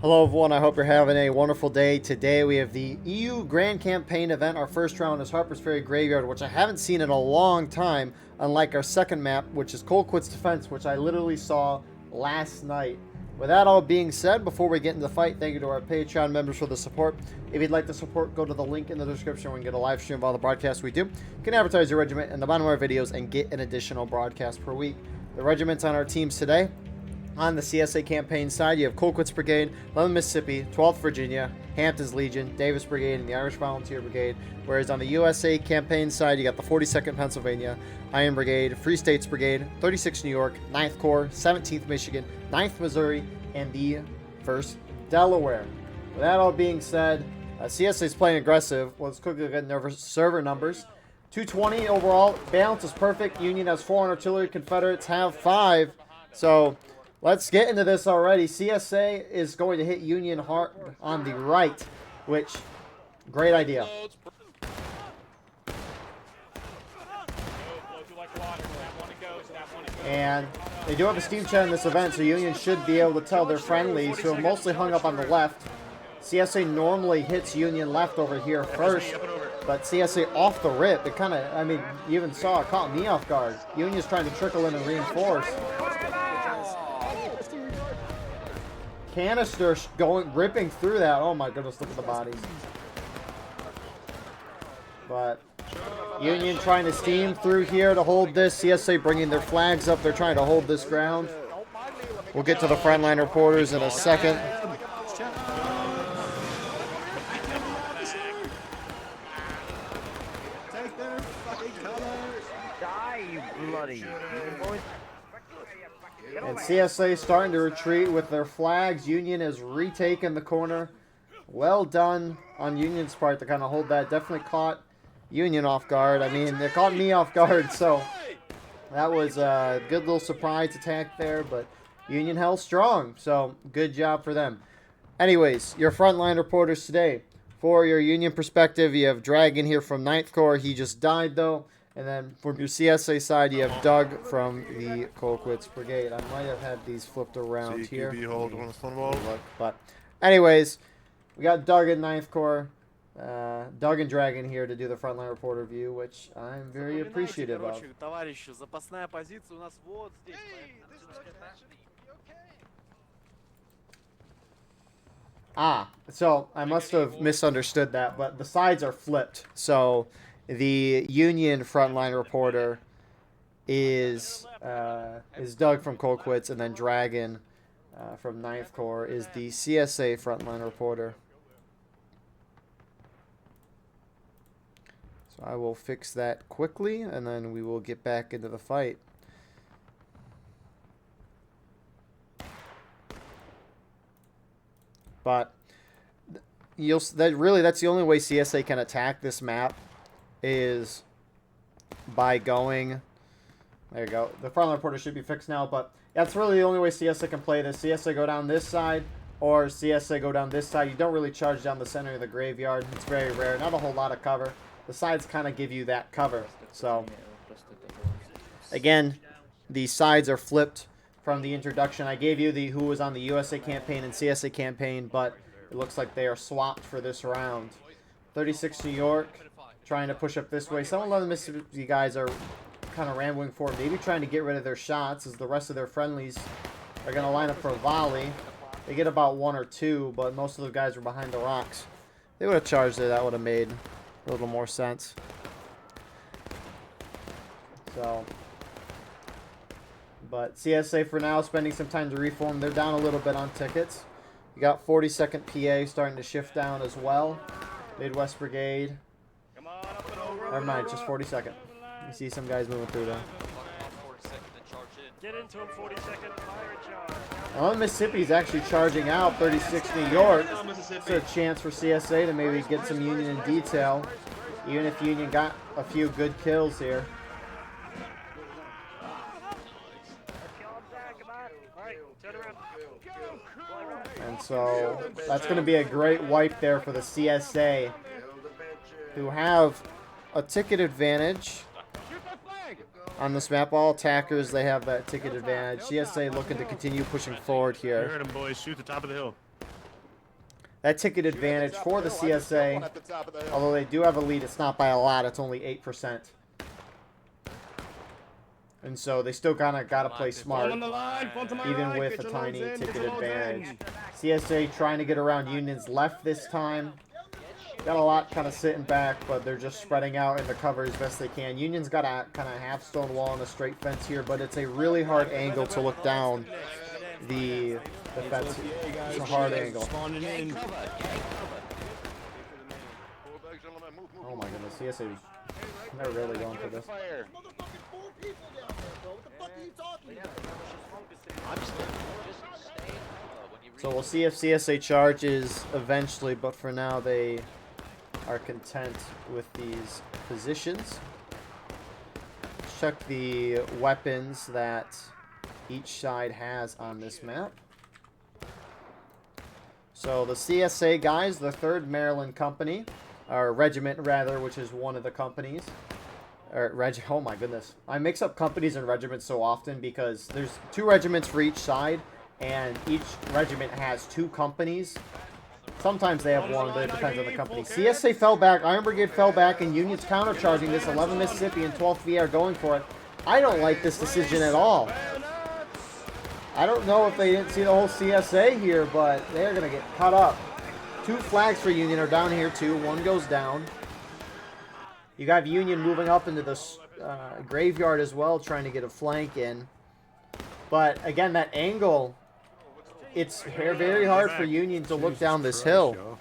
Hello everyone, I hope you're having a wonderful day. Today we have the EU Grand Campaign event. Our first round is Harper's Ferry Graveyard, which I haven't seen in a long time, unlike our second map, which is Colquitt's Defense, which I literally saw last night. With that all being said, before we get into the fight, thank you to our Patreon members for the support. If you'd like to support, go to the link in the description where you can get a live stream of all the broadcasts we do. You can advertise your regiment in the bottom of our videos and get an additional broadcast per week. The regiments on our teams today: on the CSA campaign side, you have Colquitt's Brigade, 11th Mississippi, 12th Virginia, Hampton's Legion, Davis Brigade, and the Irish Volunteer Brigade. Whereas on the USA campaign side, you got the 42nd Pennsylvania, Iron Brigade, Free States Brigade, 36th New York, 9th Corps, 17th Michigan, 9th Missouri, and the 1st Delaware. With that all being said, CSA is playing aggressive. Let's quickly get into server numbers. 220 overall. Balance is perfect. Union has 4 on artillery. Confederates have 5. So let's get into this already. CSA is going to hit Union hard on the right, which, great idea. And they do have a steam chat in this event, so Union should be able to tell their friendlies, who are mostly hung up on the left. CSA normally hits Union left over here first, but CSA off the rip, it kind of, I mean, you even saw it caught me off guard. Union's trying to trickle in and reinforce. Canister ripping through that. Oh my goodness, look at the bodies. But Union trying to steam through here to hold this. CSA bringing their flags up. They're trying to hold this ground. We'll get to the frontline reporters in a second. And CSA starting to retreat with their flags. Union has retaken the corner. Well done on Union's part to kind of hold that. Definitely caught Union off guard. I mean, they caught me off guard, so that was a good little surprise attack there, but Union held strong, so good job for them. Anyways, your frontline reporters today. For your Union perspective, you have Dragon here from 9th Corps. He just died, though. And then from your CSA side, you have Doug from the Colquitt's Brigade. I might have had these flipped around here. But anyways, we got Doug in 9th Corps. Doug and Dragon here to do the frontline reporter view, which I'm very appreciative of. So I must have misunderstood that, but the sides are flipped. So the Union frontline reporter is Doug from Colquitt's, and then Dragon from 9th Corps is the CSA frontline reporter. So I will fix that quickly, and then we will get back into the fight. But that's the only way CSA can attack this map, is by going. There you go. The frontline reporter should be fixed now, but that's really the only way CSA can play this. CSA go down this side, or CSA go down this side. You don't really charge down the center of the graveyard. It's very rare. Not a whole lot of cover. The sides kind of give you that cover. So again, the sides are flipped from the introduction. I gave you who was on the USA campaign and CSA campaign, but it looks like they are swapped for this round. 36 New York trying to push up this way. Some of the Mississippi guys are kind of rambling forward, maybe trying to get rid of their shots, as the rest of their friendlies are going to line up for a volley. They get about 1 or 2, but most of the guys are behind the rocks. They would have charged it. That would have made a little more sense. So, but CSA for now spending some time to reform. They're down a little bit on tickets. You got 42nd PA starting to shift down as well. Midwest Brigade. Never mind, just 42nd. You see some guys moving through there. Get into him, 42nd, fire charge. Well, Mississippi's actually charging out 36 New York. It's a chance for CSA to maybe get some Union in detail, even if Union got a few good kills here. And so that's going to be a great wipe there for the CSA, who have a ticket advantage on this map. All attackers, they have that ticket advantage. CSA looking to continue pushing forward here. You heard him, boys. Shoot the top of the hill. That ticket advantage for the CSA, although they do have a lead, it's not by a lot. It's only 8%. And so they still kind of got to play smart, even with a tiny ticket advantage. CSA trying to get around Union's left this time. Got a lot kind of sitting back, but they're just spreading out in the cover as best they can. Union's got a kind of half stone wall and a straight fence here, but it's a really hard angle to look down the fence. It's a hard angle. Oh my goodness, CSA, they're really going for this. So we'll see if CSA charges eventually, but for now they are content with these positions. Check the weapons that each side has on this map. So the CSA guys, the 3rd Maryland Company, or Regiment rather, which is one of the companies. Oh my goodness. I mix up companies and regiments so often because there's 2 regiments for each side, and each regiment has 2 companies. Sometimes they have 1, but it depends on the company. CSA fell back, Iron Brigade fell back, and Union's countercharging this. 11 Mississippi and 12th VA are going for it. I don't like this decision at all. I don't know if they didn't see the whole CSA here, but they're going to get cut up. 2 flags for Union are down here too. 1 goes down. You got Union moving up into the graveyard as well, trying to get a flank in. But again, that angle, it's very hard for Union to look down this hill.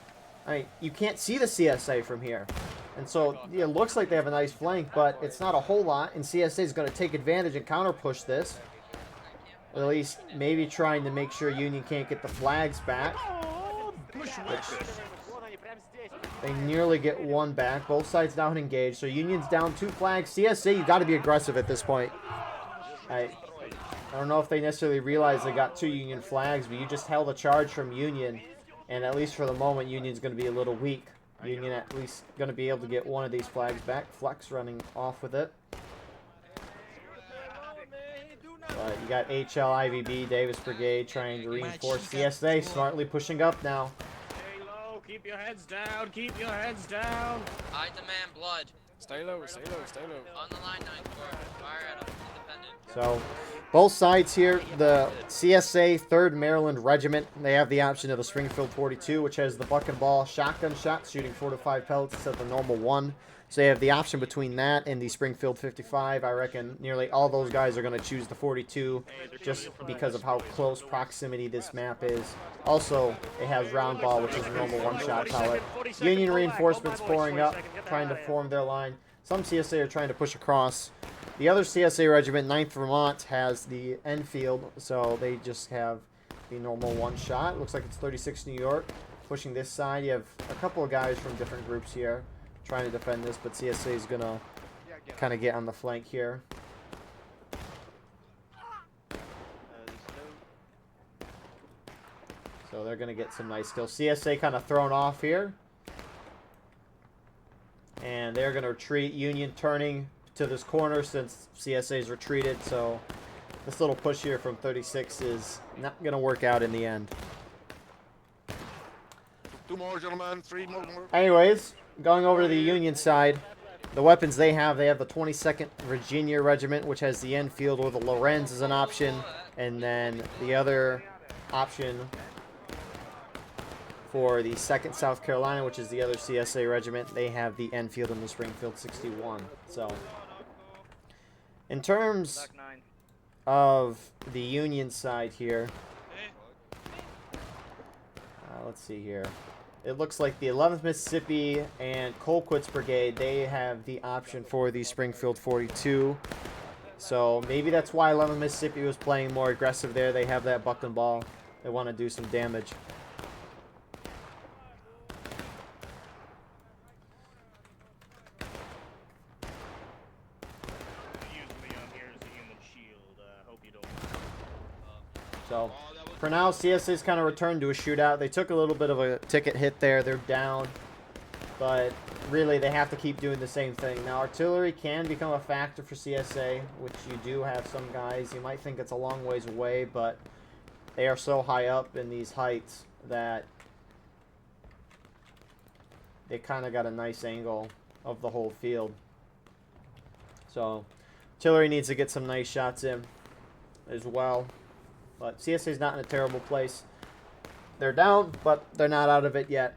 I mean, you can't see the CSA from here. And so it looks like they have a nice flank, but it's not a whole lot. And CSA is going to take advantage and counter push this. Or at least maybe trying to make sure Union can't get the flags back. Which they nearly get 1 back. Both sides down engaged. So Union's down 2 flags. CSA, you got to be aggressive at this point. I don't know if they necessarily realize they got 2 Union flags, but you just held a charge from Union. And at least for the moment, Union's going to be a little weak. Union at least going to be able to get 1 of these flags back. Flex running off with it. You got HL, IVB, Davis Brigade trying to reinforce CSA. Smartly pushing up now. Stay low. Keep your heads down. Keep your heads down. I demand blood. Stay low, stay low, stay low. On the line, 9-4. Fire at him. Independent. So, both sides here, the CSA 3rd Maryland Regiment, they have the option of the Springfield 42, which has the buck and ball shotgun shots, shooting 4 to 5 pellets instead of the normal 1. So they have the option between that and the Springfield 55. I reckon nearly all those guys are going to choose the 42 just because of how close proximity this map is. Also, it has round ball, which is a normal 1-shot pellet. Union reinforcements pouring up, trying to form their line. Some CSA are trying to push across. The other CSA regiment, 9th Vermont, has the Enfield, so they just have the normal 1-shot. Looks like it's 36 New York. Pushing this side, you have a couple of guys from different groups here trying to defend this, but CSA is going to kind of get on the flank here. So they're going to get some nice kills. CSA kind of thrown off here. And they're going to retreat. Union turning to this corner since CSA's retreated, so this little push here from 36 is not going to work out in the end. 2 more, gentlemen. 3 more. Anyways, going over to the Union side, the weapons they have the 22nd Virginia Regiment, which has the Enfield with the Lorenz as an option, and then the other option for the 2nd South Carolina, which is the other CSA regiment, they have the Enfield and the Springfield 61. So, in terms of the Union side here, let's see here. It looks like the 11th Mississippi and Colquitt's Brigade, they have the option for the Springfield 42. So maybe that's why 11th Mississippi was playing more aggressive there. They have that buck and ball. They want to do some damage. So, for now, CSA's kind of returned to a shootout. They took a little bit of a ticket hit there. They're down. But really, they have to keep doing the same thing. Now, artillery can become a factor for CSA, which you do have some guys. You might think it's a long ways away, but they are so high up in these heights that they kind of got a nice angle of the whole field. So artillery needs to get some nice shots in as well. But CSA's not in a terrible place. They're down, but they're not out of it yet.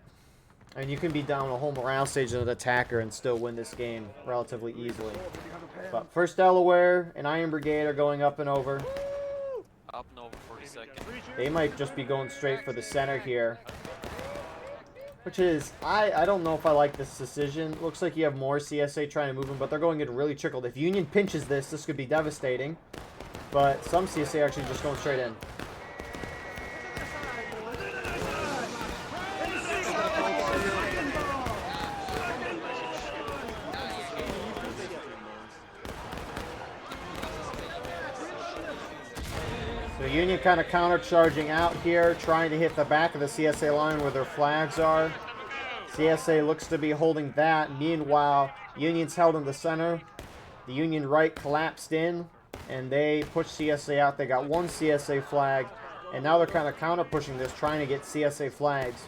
And you can be down a whole morale stage as an attacker and still win this game relatively easily. But first Delaware and Iron Brigade are going up and over. Up and over 42nd. They might just be going straight for the center here. Which is, I don't know if I like this decision. Looks like you have more CSA trying to move them, but they're going in really trickled. If Union pinches this, this could be devastating. But some CSA actually just going straight in. So Union kind of counter-charging out here, trying to hit the back of the CSA line where their flags are. CSA looks to be holding that. Meanwhile, Union's held in the center. The Union right collapsed in, and they pushed CSA out. They got one CSA flag, and now they're kind of counter-pushing this, trying to get CSA flags.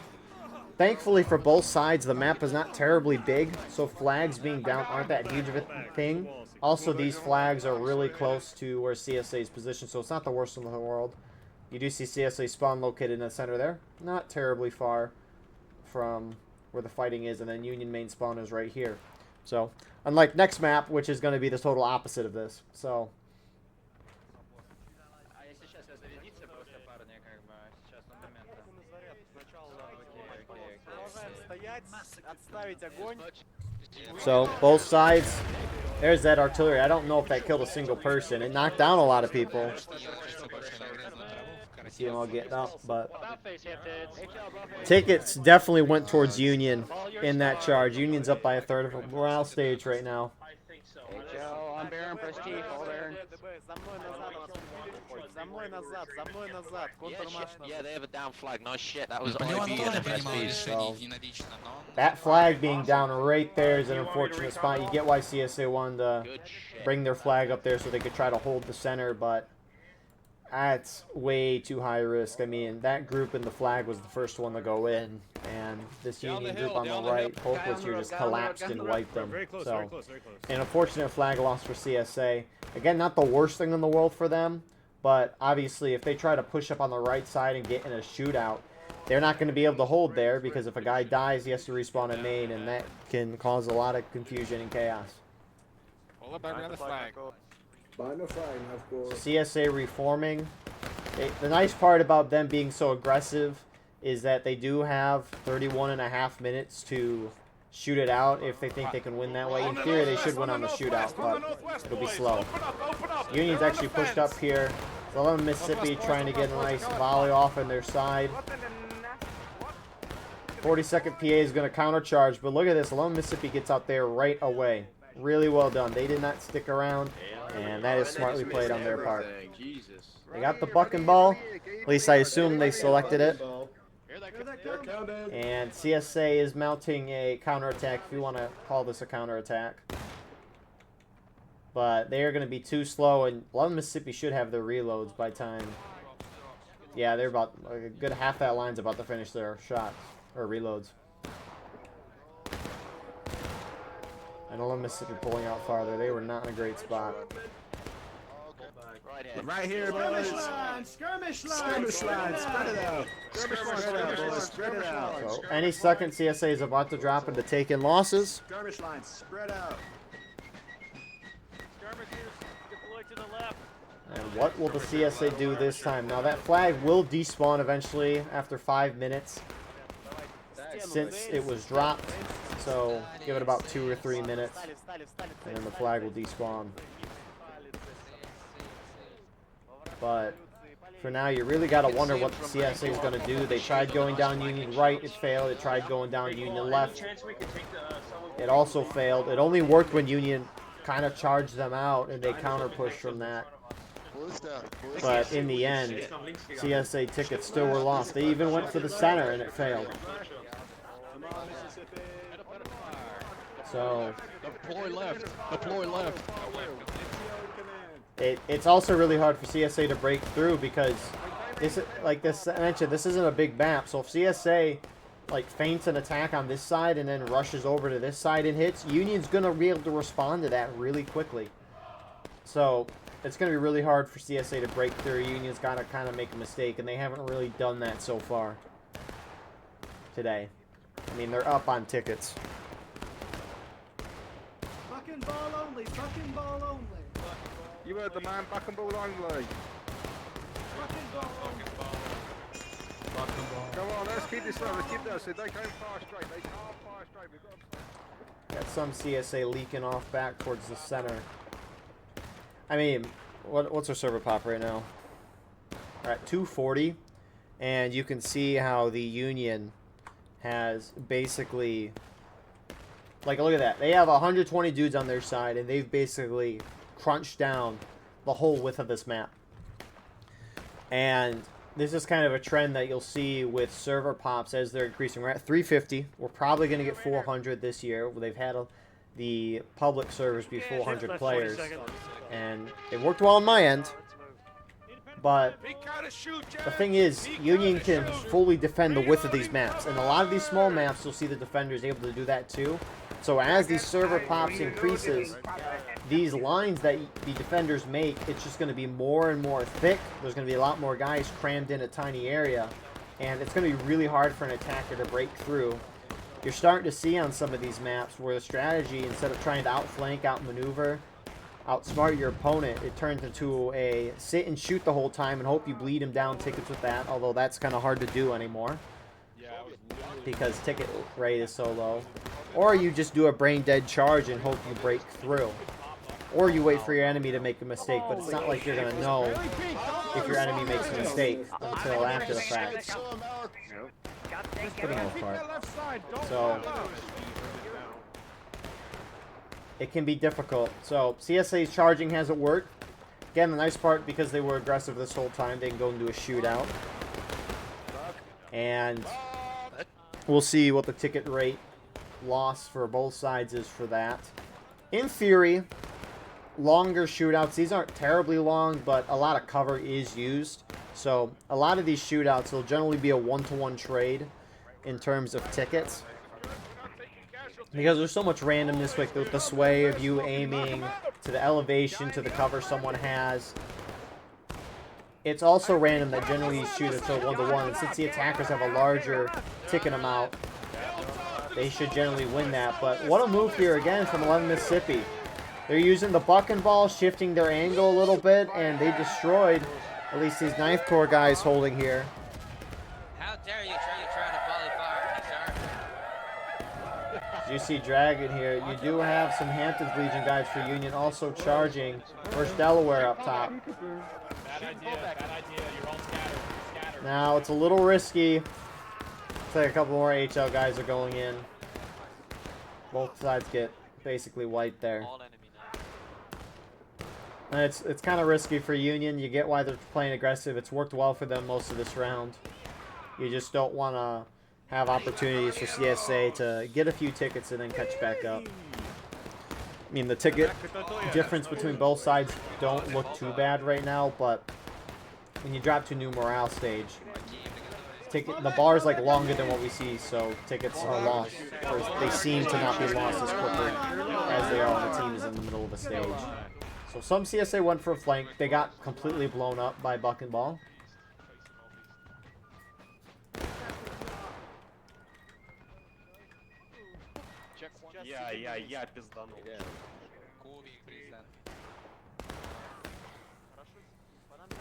Thankfully for both sides, the map is not terribly big, so flags being down aren't that huge of a thing. Also, these flags are really close to where CSA is positioned, so it's not the worst in the world. You do see CSA spawn located in the center there. Not terribly far from where the fighting is, and then Union main spawn is right here. So, unlike next map, which is going to be the total opposite of this. So, both sides. There's that artillery. I don't know if that killed a single person. It knocked down a lot of people. See them all getting up, but tickets definitely went towards Union in that charge. Union's up by a third of a morale stage right now. I'm Baron Prestige, all Baron. Yeah, they have a down flag. Nice shit. That was IB and Prestige. So, that flag being down right there is an unfortunate spot. You get why CSA wanted to bring their flag up there so they could try to hold the center, but that's way too high risk. I mean, that group in the flag was the first one to go in, and this Union group on the right, Colquitt's here, just collapsed and wiped them. So, an unfortunate flag loss for CSA. Again, not the worst thing in the world for them, but obviously if they try to push up on the right side and get in a shootout, they're not going to be able to hold there, because if a guy dies, he has to respawn in main, and that can cause a lot of confusion and chaos. Hold up around the flag. CSA reforming. The nice part about them being so aggressive is that they do have 31.5 minutes to shoot it out if they think they can win that way. In theory, they should win on the shootout, but it'll be slow. Union's actually pushed up here. 11 Mississippi trying to get a nice volley off on their side. 42nd PA is going to countercharge, but look at this. 11 Mississippi gets out there right away. Really well done. They did not stick around, and that is smartly played on their part. They got the buck and ball. At least I assume they selected it. And CSA is mounting a counterattack, if you want to call this a counterattack. But they are going to be too slow, and 11 Mississippi should have their reloads by time. Yeah, they're about a good half that line's about to finish their shots, or reloads. And 11 Mississippi pulling out farther. They were not in a great spot. Right here, boys. Skirmish line! Skirmish line. Spread it out. Skirmish line, boys. Spread it out. So any second, CSA is about to drop into taking losses. Skirmish line. Spread out. Skirmishers, deploy to the left. And what will the CSA do this time? Now that flag will despawn eventually after 5 minutes, since it was dropped. So give it about 2 or 3 minutes, and then the flag will despawn. But for now, you really got to wonder what the CSA is going to do. They tried going down Union right, it failed. It tried going down Union left, it also failed. It only worked when Union kind of charged them out, and they counter-pushed from that. But in the end, CSA tickets still were lost. They even went for the center, and it failed. So Deploy left. Deploy left. it's also really hard for CSA to break through, because this, like this I mentioned, this isn't a big map. So if CSA like feints an attack on this side and then rushes over to this side and hits, Union's going to be able to respond to that really quickly. So it's going to be really hard for CSA to break through. Union's got to kind of make a mistake, and they haven't really done that so far today. I mean, they're up on tickets. Fucking ball only. Fucking ball only. You heard the man, back and ball only. Fucking ball only. Come on, let's keep this up, let's keep this. They can't fire straight, they can't fire straight. We've got Got some CSA leaking off back towards the center. I mean, what's our server pop right now? We're at 240, and you can see how the Union has basically, like, look at that. They have 120 dudes on their side, and they've basically crunched down the whole width of this map. And this is kind of a trend that you'll see with server pops as they're increasing. We're at 350. We're probably going to get 400 this year. They've had the public servers be 400 players, and it worked well on my end. But the thing is, Union can fully defend the width of these maps, and a lot of these small maps, you'll see the defenders able to do that too. So as these server pops increases, these lines that the defenders make, it's just going to be more and more thick. There's going to be a lot more guys crammed in a tiny area, and it's going to be really hard for an attacker to break through. You're starting to see on some of these maps where the strategy, instead of trying to outflank, outmaneuver, outsmart your opponent, it turns into a sit and shoot the whole time and hope you bleed him down tickets with that, although that's kind of hard to do anymore because ticket rate is so low. Or you just do a brain dead charge and hope you break through. Or you wait for your enemy to make a mistake, but it's not like you're going to know if your enemy makes a mistake until after the fact. For the most part. So it can be difficult. So CSA's charging hasn't worked. Again, the nice part, because they were aggressive this whole time, they can go into a shootout. And we'll see what the ticket rate loss for both sides is for that. In theory, longer shootouts, these aren't terribly long, but a lot of cover is used. So a lot of these shootouts will generally be a one-to-one trade in terms of tickets, because there's so much randomness with the sway of you aiming to the elevation to the cover someone has. It's also random that generally these shootouts are one-to-one, and since the attackers have a larger ticket amount, they should generally win that. But what a move here again from 11 Mississippi. They're using the buck and ball, shifting their angle a little bit, and they destroyed at least these 9th Corps guys holding here. How dare you try to volley fire me, sir? As you see Dragon here, you do have some Hamptons Legion guys for Union also charging. Where's Delaware up top? Bad idea, you're all scattered. Now it's a little risky. Looks like a couple more HL guys are going in. Both sides get basically wiped there. And it's kind of risky for Union. You get why they're playing aggressive. It's worked well for them most of this round. You just don't want to have opportunities for CSA to get a few tickets and then catch back up. I mean, the ticket difference between both sides don't look too bad right now, but when you drop to new morale stage, the bar is like longer than what we see, so tickets are lost. Or they seem to not be lost as quickly as they are when the team is in the middle of the stage. So some CSA went for a flank. They got completely blown up by buck and ball. Я пизданул.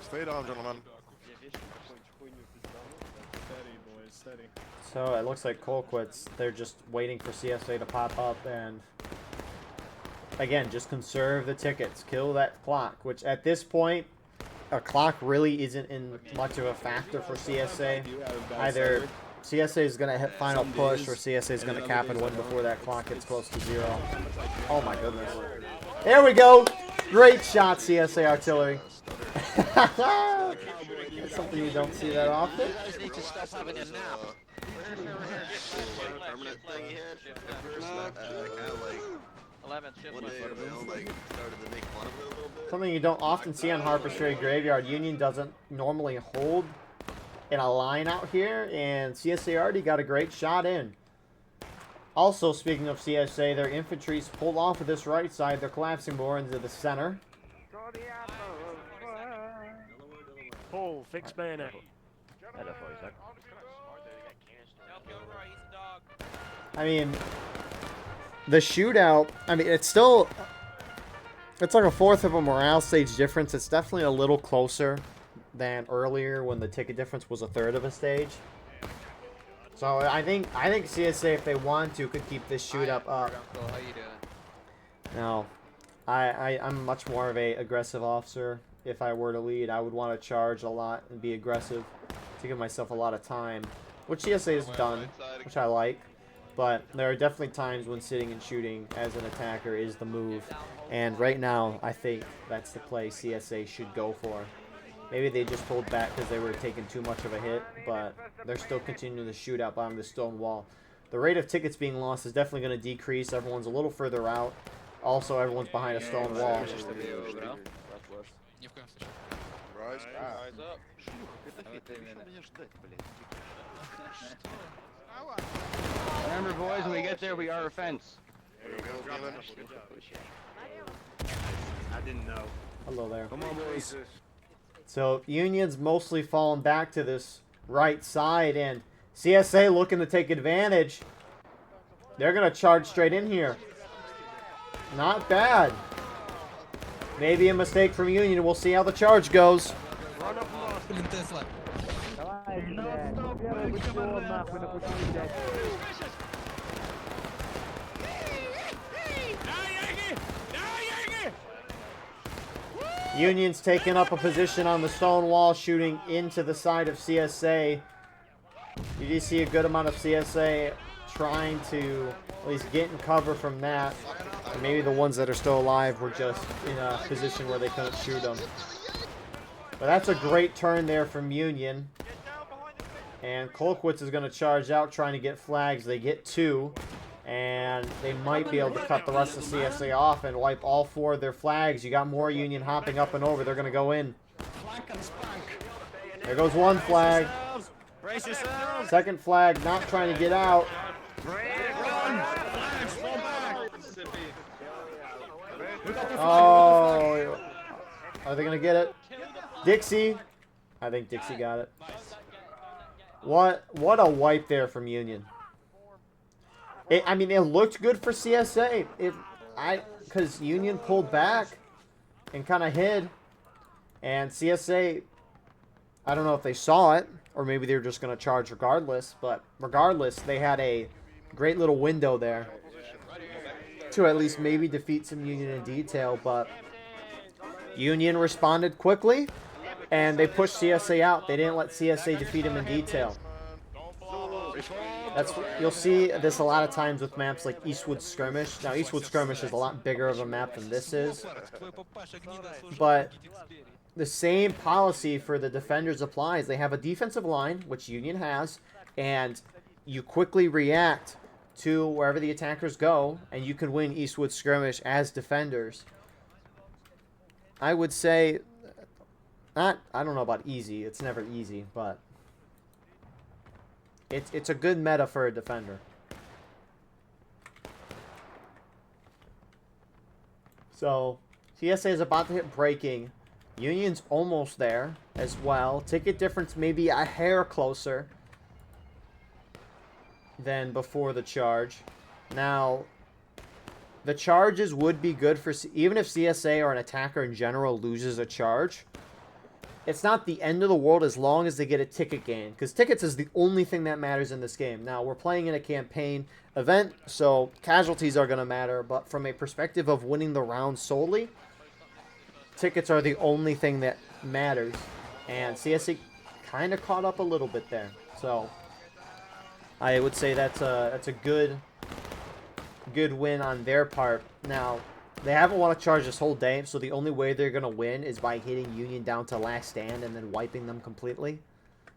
Stay down, gentlemen. So it looks like Colquitt's, they're just waiting for CSA to pop up and, again, just conserve the tickets. Kill that clock, which at this point, a clock really isn't in much of a factor for CSA. Either CSA is going to hit final push or CSA is going to cap and win before that clock gets close to 0. Oh my goodness. There we go. Great shot, CSA artillery. That's something you don't see that often. You guys need to stop having a nap. Permanent thing he had. Something you don't often see on Harper's Ferry Graveyard. Union doesn't normally hold in a line out here, and CSA already got a great shot in. Also, speaking of CSA, their infantry's pulled off of this right side. They're collapsing more into the center. Paul, fix bayonet. I mean, the shootout, I mean, it's still, it's like a fourth of a morale stage difference. It's definitely a little closer than earlier when the ticket difference was a third of a stage. So I think CSA, if they want to, could keep this shootout up. How you doing? Now, I'm much more of a aggressive officer. If I were to lead, I would want to charge a lot and be aggressive to give myself a lot of time, which CSA has done, which I like. But there are definitely times when sitting and shooting as an attacker is the move. And right now, I think that's the play CSA should go for. Maybe they just pulled back because they were taking too much of a hit, but they're still continuing to shoot out behind the stone wall. The rate of tickets being lost is definitely going to decrease. Everyone's a little further out. Also, everyone's behind a stone wall. Remember, boys, when we get there, we are a fence. I didn't know. Hello there. Come on, boys. So Union's mostly fallen back to this right side, and CSA looking to take advantage. They're going to charge straight in here. Not bad. Maybe a mistake from Union. We'll see how the charge goes. Union's taking up a position on the stone wall, shooting into the side of CSA. You do see a good amount of CSA trying to at least get in cover from that. And maybe the ones that are still alive were just in a position where they couldn't shoot them. But that's a great turn there from Union. And Kolkwitz is going to charge out trying to get flags. They get 2. And they might be able to cut the rest of CSA off and wipe all 4 of their flags. You got more Union hopping up and over. They're going to go in. There goes 1 flag. Second flag not trying to get out. Oh, are they going to get it? Dixie. I think Dixie got it. What a wipe there from Union. I mean, it looked good for CSA. Because Union pulled back and kind of hid. And CSA, I don't know if they saw it, or maybe they were just going to charge regardless. But regardless, they had a great little window there to at least maybe defeat some Union in detail. But Union responded quickly, and they pushed CSA out. They didn't let CSA defeat him in detail. You'll see this a lot of times with maps like Eastwood Skirmish. Now, Eastwood Skirmish is a lot bigger of a map than this is. But the same policy for the defenders applies. They have a defensive line, which Union has, and you quickly react to wherever the attackers go, and you can win Eastwood Skirmish as defenders. I would say, I don't know about easy. It's never easy, but it's a good meta for a defender. So, CSA is about to hit breaking. Union's almost there as well. Ticket difference maybe a hair closer than before the charge. Now, the charges would be good for, even if CSA or an attacker in general loses a charge, it's not the end of the world as long as they get a ticket gain, because tickets is the only thing that matters in this game. Now, we're playing in a campaign event, so casualties are going to matter, but from a perspective of winning the round solely, tickets are the only thing that matters, and CSA kind of caught up a little bit there. So I would say that's a good win on their part. Now, they haven't won a charge this whole day, so the only way they're going to win is by hitting Union down to last stand and then wiping them completely.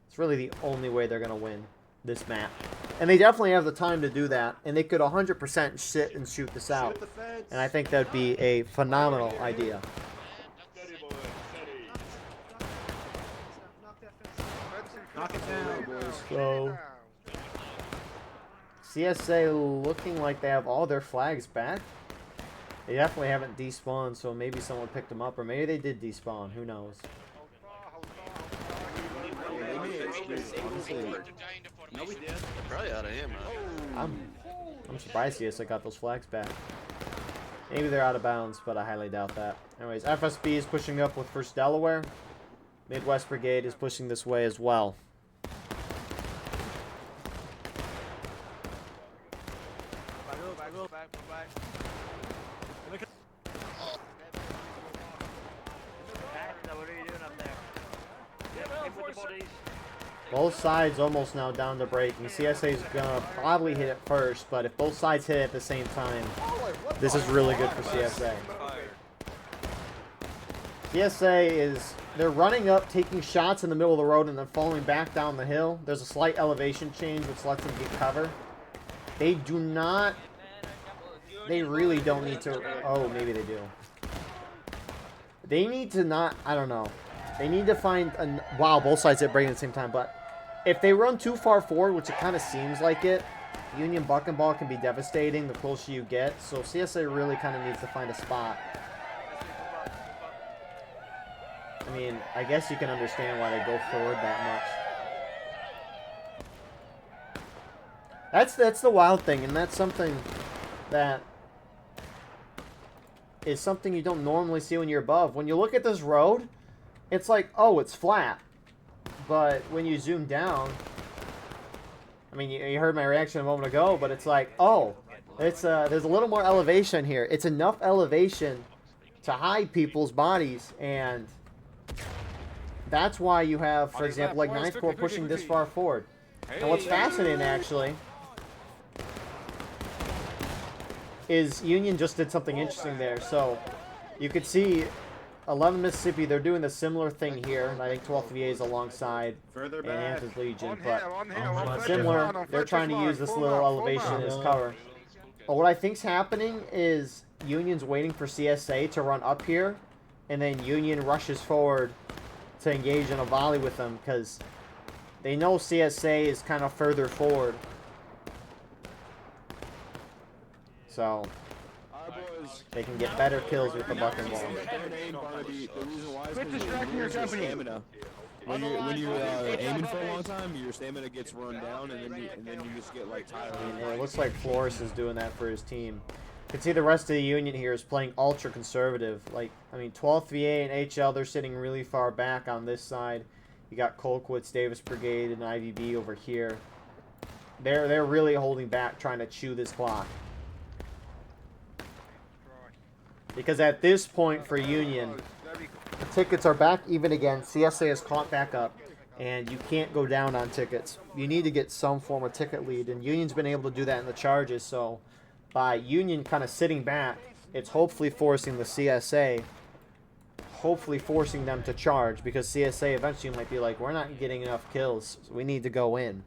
It's really the only way they're going to win this map. And they definitely have the time to do that, and they could 100% sit and shoot this out. And I think that would be a phenomenal idea. Knock it So CSA looking like they have all their flags back. They definitely haven't despawned, so maybe someone picked them up, or maybe they did despawn. Who knows? No, we did. They're probably out of here, man. I'm surprised CSA got those flags back. Maybe they're out of bounds, but I highly doubt that. Anyways, FSB is pushing up with 1st Delaware. Midwest Brigade is pushing this way as well. Both sides almost now down to breaking. CSA is gonna probably hit it first, but if both sides hit it at the same time, this is really good for CSA. CSA is, they're running up, taking shots in the middle of the road, and then falling back down the hill. There's a slight elevation change, which lets them get cover. They do not, they really don't need to, oh, maybe they do. They need to not, I don't know. They need to find, wow, both sides hit breaking at the same time, but if they run too far forward, which it kind of seems like it, Union buck and ball can be devastating the closer you get, so CSA really kind of needs to find a spot. I mean, I guess you can understand why they go forward that much. That's the wild thing, and that's something that is something you don't normally see when you're above. When you look at this road, it's like, oh, it's flat. But when you zoom down, I mean, you heard my reaction a moment ago, but it's like, oh, it's there's a little more elevation here. It's enough elevation to hide people's bodies, and that's why you have, for example, like 9th Corps pushing this far forward. And what's fascinating, actually, is Union just did something interesting there. So you could see 11 Mississippi, they're doing the similar thing here. And I think 12th VA is alongside and Hampton's Legion. But similar, they're trying to use this little elevation as cover. But what I think's happening is Union's waiting for CSA to run up here, and then Union rushes forward to engage in a volley with them, because they know CSA is kind of further forward. So they can get better kills with the buck and ball. Quit distracting your company. When you're aiming for a long time, your stamina gets run down, and then you just get like tired. And it looks like Flores is doing that for his team. You can see the rest of the Union here is playing ultra conservative. Like, I mean, 12th VA and HL, they're sitting really far back on this side. You got Colquitt's, Davis Brigade, and IVB over here. They're really holding back, trying to chew this clock. Because at this point for Union, the tickets are back even again. CSA is caught back up, and you can't go down on tickets. You need to get some form of ticket lead, and Union's been able to do that in the charges. So by Union kind of sitting back, it's hopefully forcing the CSA, hopefully forcing them to charge, because CSA eventually might be like, we're not getting enough kills, so we need to go in.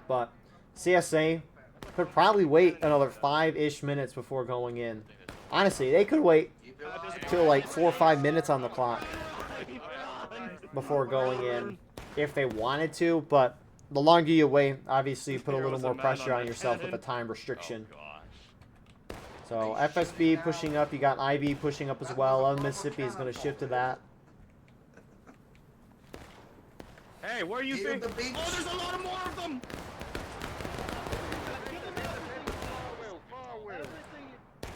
But CSA could probably wait another 5-ish minutes before going in. Honestly, they could wait till like 4 or 5 minutes on the clock before going in if they wanted to, but the longer you wait, obviously you put a little more pressure on yourself with the time restriction. So FSB pushing up, you got IV pushing up as well. Mississippi is going to shift to that. Hey, where you think? Oh, there's a lot more of them!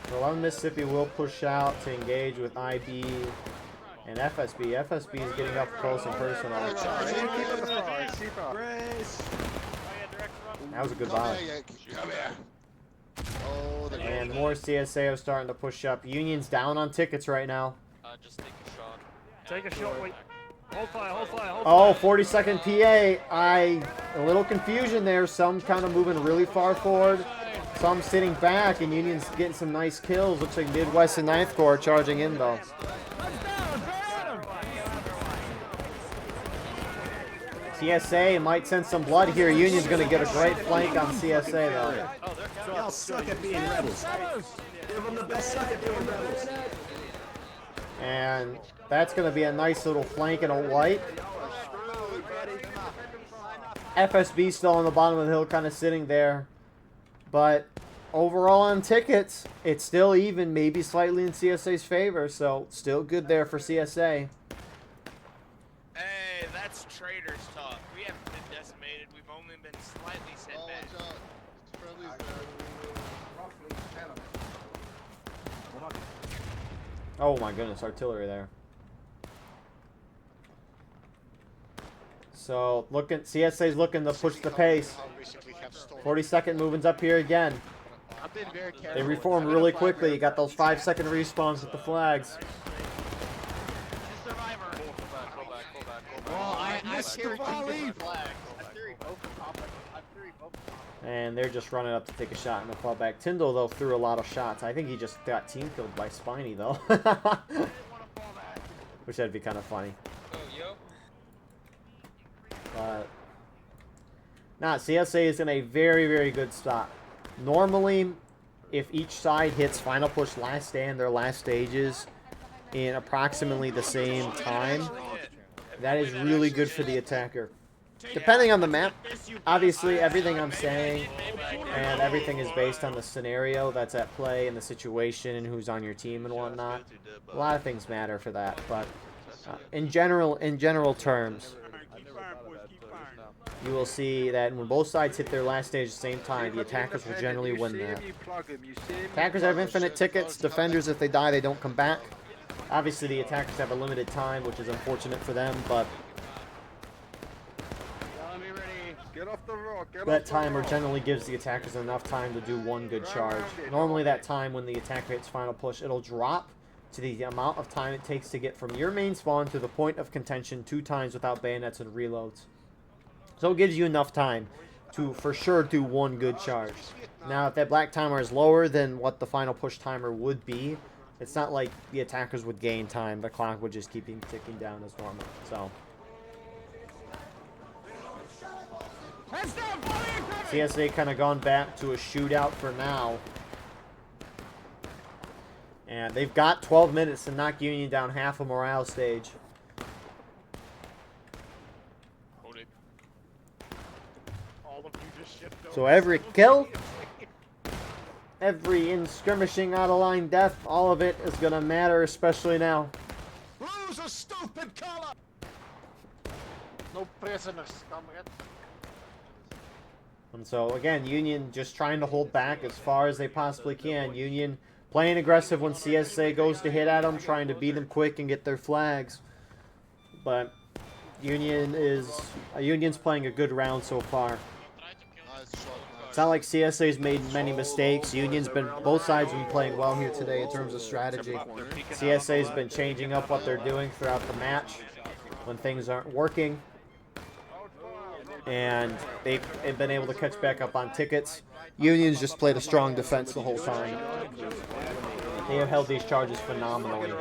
So 11 Mississippi will push out to engage with IB and FSB. FSB is getting up close and personal. That was a good volley. Come here. Oh, And more CSA are starting to push up. Union's down on tickets right now. Just take a shot. Take a shot, wait. Hold fire, hold fire, hold Oh, fire. 42nd PA. A little confusion there. Some kind of moving really far forward. Some sitting back, and Union's getting some nice kills. Looks like Midwest and 9th Corps charging in, though. CSA might send some blood here. Union's going to get a great flank on CSA, though. Y'all suck at being rebels. Give them the best suck at being rebels. And that's going to be a nice little flank and a white. FSB still on the bottom of the hill, kind of sitting there. But overall on tickets, it's still even, maybe slightly in CSA's favor. So still good there for CSA. Hey, that's traitors talk. We haven't been decimated. We've only been slightly set back. Oh my goodness, artillery there. So CSA's looking to push the pace. 40-second moving's up here again. They reformed really quickly. You got those 5-second respawns with the flags. And they're just running up to take a shot in the fallback. Tyndall, though, threw a lot of shots. I think he just got team killed by Spiny, though. Which that'd be kind of funny. But CSA is in a very, very good spot. Normally, if each side hits final push last stand, their last stages, in approximately the same time, that is really good for the attacker. Depending on the map, obviously everything I'm saying and everything is based on the scenario that's at play and the situation and who's on your team and whatnot. A lot of things matter for that, but in general terms, you will see that when both sides hit their last stage at the same time, the attackers will generally win that. Attackers have infinite tickets. Defenders, if they die, they don't come back. Obviously, the attackers have a limited time, which is unfortunate for them, but that timer generally gives the attackers enough time to do one good charge. Normally, that time when the attacker hits final push, it'll drop to the amount of time it takes to get from your main spawn to the point of contention 2 times without bayonets and reloads. So it gives you enough time to, for sure, do one good charge. Now, if that black timer is lower than what the final push timer would be, it's not like the attackers would gain time. The clock would just keep ticking down as normal. So CSA kind of gone back to a shootout for now. And they've got 12 minutes to knock Union down half a morale stage. So every kill, every in-skirmishing out-of-line death, all of it is going to matter, especially now. Lose a stupid color! No prisoners, comrade. And so, again, Union just trying to hold back as far as they possibly can. Union playing aggressive when CSA goes to hit at them, trying to beat them quick and get their flags. But Union's playing a good round so far. It's not like CSA's made many mistakes. Both sides have been playing well here today in terms of strategy. CSA's been changing up what they're doing throughout the match when things aren't working. And they've been able to catch back up on tickets. Union's just played a strong defense the whole time. They have held these charges phenomenally.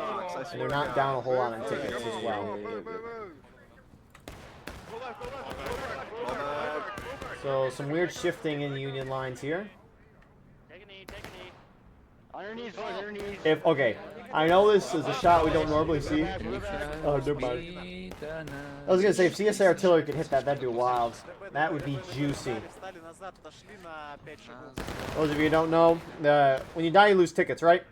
And they're not down a whole lot on tickets as well. So some weird shifting in Union lines here. Okay, I know this is a shot we don't normally see. Oh, never mind. I was gonna say, if CSA artillery could hit that, that'd be wild. That would be juicy. Those of you who don't know, when you die, you lose tickets, right?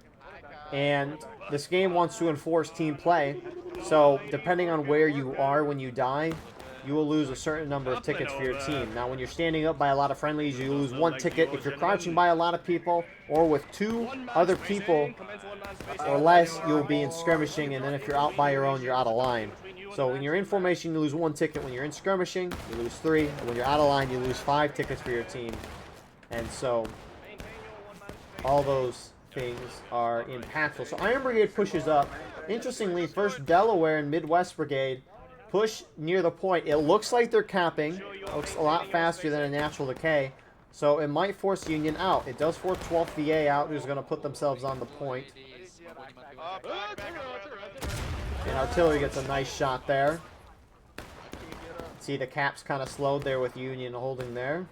And this game wants to enforce team play. So depending on where you are when you die, you will lose a certain number of tickets for your team. Now, when you're standing up by a lot of friendlies, you lose 1 ticket. If you're crouching by a lot of people, or with 2 other people or less, you'll be in skirmishing, and then if you're out by your own, you're out of line. So when you're in formation, you lose 1 ticket. When you're in skirmishing, you lose 3. And when you're out of line, you lose 5 tickets for your team. And so all those things are impactful. So Iron Brigade pushes up. Interestingly, first Delaware and Midwest Brigade push near the point. It looks like they're capping. It looks a lot faster than a natural decay. So it might force Union out. It does force 12th VA out, who's going to put themselves on the point. And artillery gets a nice shot there. See, the caps kind of slowed there with Union holding there.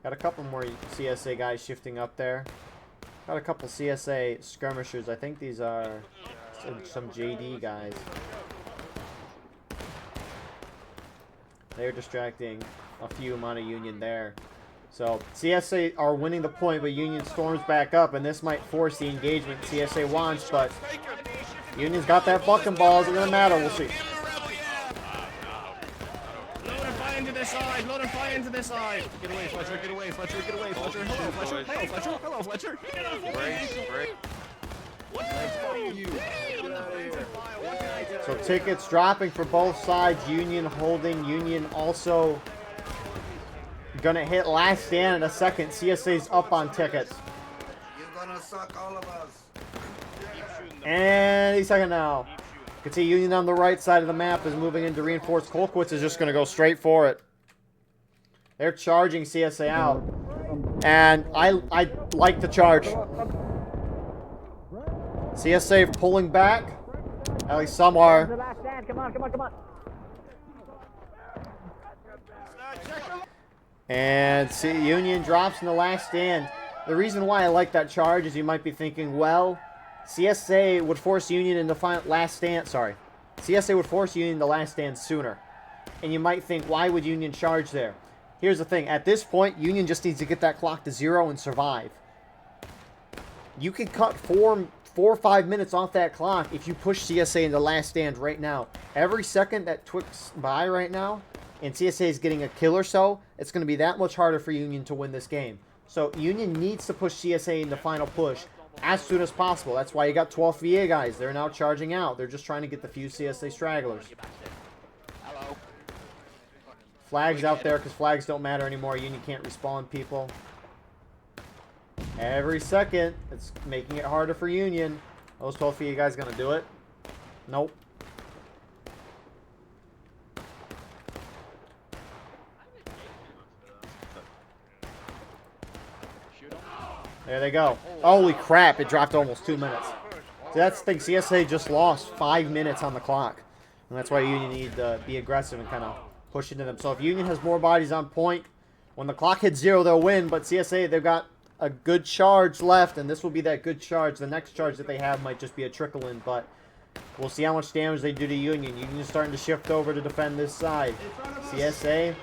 Got a couple more CSA guys shifting up there. Got a couple CSA skirmishers. I think these are some JD guys. They're distracting a few amount of Union there. So CSA are winning the point, but Union storms back up, and this might force the engagement CSA wants, but Union's got that fucking ball. Is it going to matter? We'll see. Load and fly into this side. Load and fly into this side. Get away, Fletcher. Get away, Fletcher. Get away, Fletcher. Hello, Fletcher. Hello, Fletcher. Hello, Fletcher. Break. So tickets dropping for both sides. Union holding. Union also gonna hit last stand in a second. CSA's up on tickets. You're gonna suck all of us. And he's second now. You can see Union on the right side of the map is moving into reinforced. Colquitt's is just gonna go straight for it. They're charging CSA out. And I like the charge. CSA pulling back. At least some are. Come on. And see, Union drops in the last stand. The reason why I like that charge is you might be thinking, well, CSA would force Union into last stand. Sorry. CSA would force Union to last stand sooner. And you might think, why would Union charge there? Here's the thing. At this point, Union just needs to get that clock to 0 and survive. You can cut 4 or 5 minutes off that clock if you push CSA into last stand right now. Every second that twicks by right now, and CSA is getting a kill or so, it's going to be that much harder for Union to win this game. So Union needs to push CSA into final push as soon as possible. That's why you got 12 VA guys. They're now charging out. They're just trying to get the few CSA stragglers. Flags out there because flags don't matter anymore. Union can't respawn people. Every second, it's making it harder for Union. Those 12 VA guys going to do it? Nope. There they go. Holy crap, it dropped almost 2 minutes. See, that's the thing. CSA just lost 5 minutes on the clock. And that's why Union need to be aggressive and kind of push into them. So if Union has more bodies on point, when the clock hits 0, they'll win. But CSA, they've got a good charge left, and this will be that good charge. The next charge that they have might just be a trickle in, but we'll see how much damage they do to Union. Union's starting to shift over to defend this side. CSA,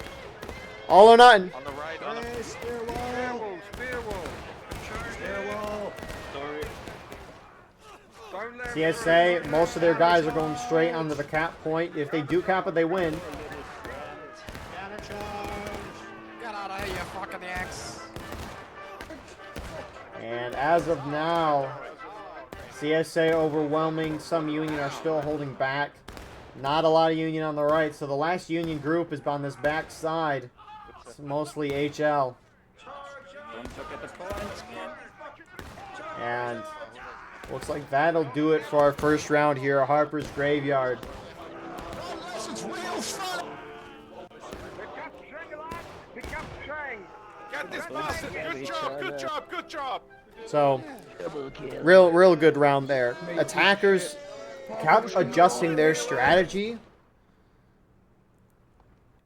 all or nothing. On the right, on the CSA, most of their guys are going straight onto the cap point. If they do cap it, they win. Get out of here, you fucking X. And as of now, CSA overwhelming. Some Union are still holding back. Not a lot of Union on the right. So the last Union group is on this back side. It's mostly HL. And looks like that'll do it for our first round here at Harper's Graveyard. Get this bastard! Good job! So, real good round there. Attackers kept adjusting their strategy,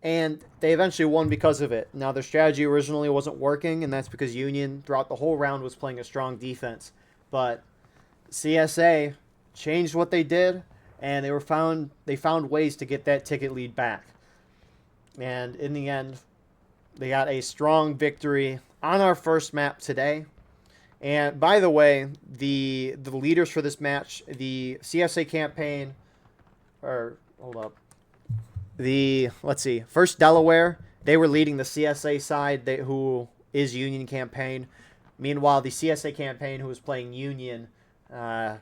and they eventually won because of it. Now, their strategy originally wasn't working, and that's because Union, throughout the whole round, was playing a strong defense. But CSA changed what they did, and they found ways to get that ticket lead back. And in the end, they got a strong victory on our first map today. And by the way, the leaders for this match, the CSA campaign, let's see, first Delaware, they were leading the CSA side, who is Union campaign. Meanwhile, the CSA campaign, who was playing Union, it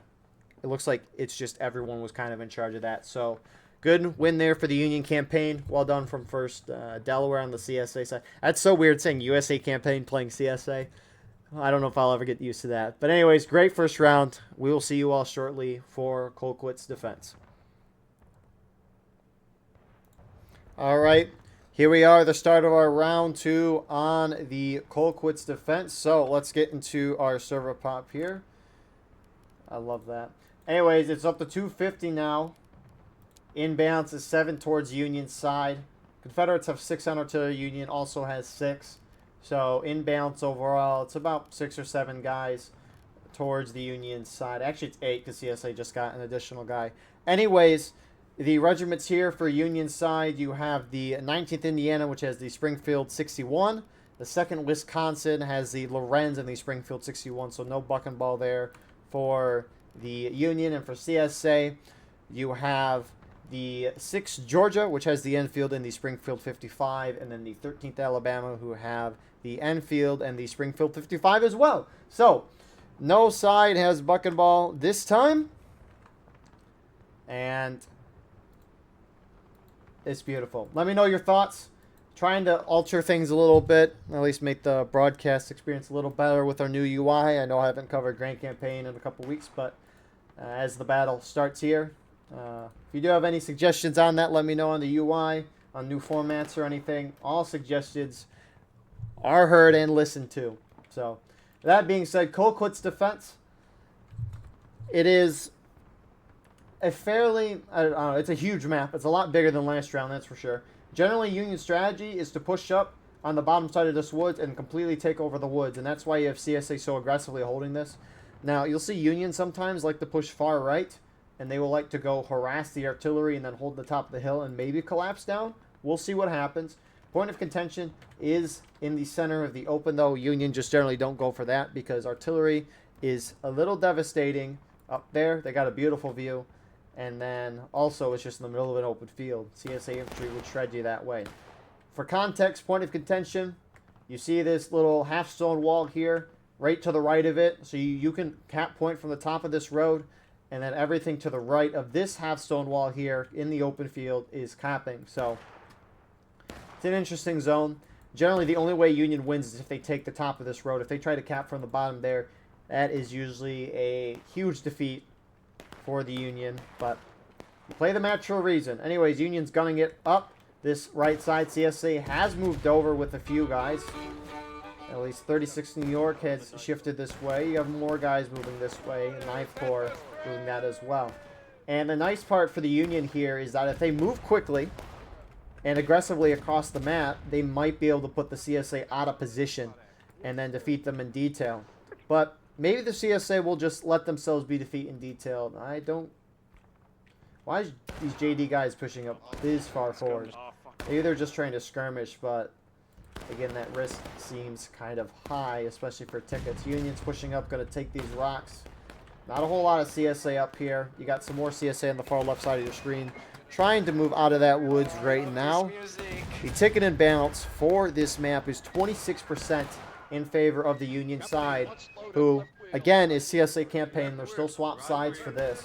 looks like it's just everyone was kind of in charge of that. So, good win there for the Union campaign. Well done from first Delaware on the CSA side. That's so weird saying USA campaign playing CSA. I don't know if I'll ever get used to that. But anyways, great first round. We will see you all shortly for Colquitt's defense. All right. Here we are, the start of our round 2 on the Colquitt's defense. So let's get into our server pop here. I love that. Anyways, it's up to 250 now. Inbounds is 7 towards Union side. Confederates have 6 on artillery. Union also has 6. So inbounds overall, it's about 6 or 7 guys towards the Union side. Actually, it's 8 because CSA just got an additional guy. Anyways, the regiments here for Union side, you have the 19th Indiana, which has the Springfield 61. The 2nd Wisconsin has the Lorenz and the Springfield 61, so no buck and ball there for the Union. And for CSA, you have the 6th Georgia, which has the Enfield and the Springfield 55, and then the 13th Alabama, who have the Enfield and the Springfield 55 as well. So, no side has buck and ball this time. And it's beautiful. Let me know your thoughts. Trying to alter things a little bit, at least make the broadcast experience a little better with our new UI. I know I haven't covered Grand Campaign in a couple weeks, but as the battle starts here, if you do have any suggestions on that, let me know on the UI, on new formats or anything. All suggestions are heard and listened to. So, that being said, Colquitt's defense, it is a fairly, I don't know, it's a huge map. It's a lot bigger than last round, that's for sure. Generally, Union strategy is to push up on the bottom side of this woods and completely take over the woods, and that's why you have CSA so aggressively holding this. Now, you'll see Union sometimes like to push far right, and they will like to go harass the artillery and then hold the top of the hill and maybe collapse down. We'll see what happens. Point of contention is in the center of the open, though. Union just generally don't go for that because artillery is a little devastating up there. They got a beautiful view. And then also it's just in the middle of an open field. CSA infantry would shred you that way. For context, point of contention, you see this little half stone wall here, right to the right of it. So you can cap point from the top of this road, and then everything to the right of this half stone wall here in the open field is capping. So it's an interesting zone. Generally, the only way Union wins is if they take the top of this road. If they try to cap from the bottom there, that is usually a huge defeat for the Union, but you play the match for a reason. Anyways, Union's gunning it up this right side. CSA has moved over with a few guys. At least 36 New York has shifted this way. You have more guys moving this way. 9th Corps doing that as well. And the nice part for the Union here is that if they move quickly and aggressively across the map, they might be able to put the CSA out of position and then defeat them in detail. But maybe the CSA will just let themselves be defeated in detail. I don't... Why is these JD guys pushing up this far forward? Maybe they're just trying to skirmish, but again, that risk seems kind of high, especially for tickets. Union's pushing up, going to take these rocks. Not a whole lot of CSA up here. You got some more CSA on the far left side of your screen. Trying to move out of that woods right now. The ticket and balance for this map is 26% in favor of the Union side, who, again, is CSA campaign. They're still swap sides for this.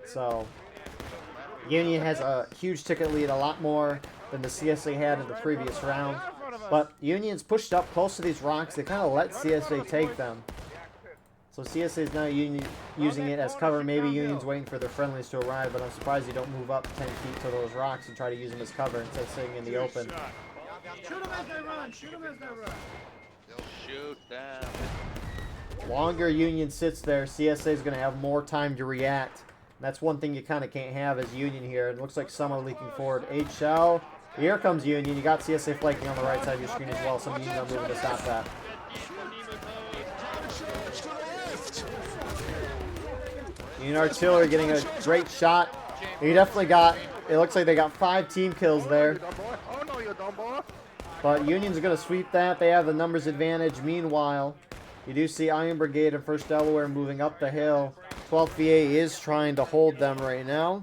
So, Union has a huge ticket lead, a lot more than the CSA had in the previous round. But Union's pushed up close to these rocks. They kind of let CSA take them. So CSA is now using it as cover. Maybe Union's waiting for their friendlies to arrive, but I'm surprised you don't move up 10 feet to those rocks and try to use them as cover instead of sitting in the open. Shoot them as they run. Shoot them as they run. Shoot them. Longer Union sits there, CSA is going to have more time to react. That's one thing you kind of can't have as Union here. It looks like some are leaking forward. HL. Here comes Union. You got CSA flanking on the right side of your screen as well. Some Union are moving to stop that. Union artillery getting a great shot. You definitely got, it looks like they got 5 team kills there. But Union's going to sweep that. They have the numbers advantage. Meanwhile, you do see Iron Brigade and 1st Delaware moving up the hill. 12th VA is trying to hold them right now.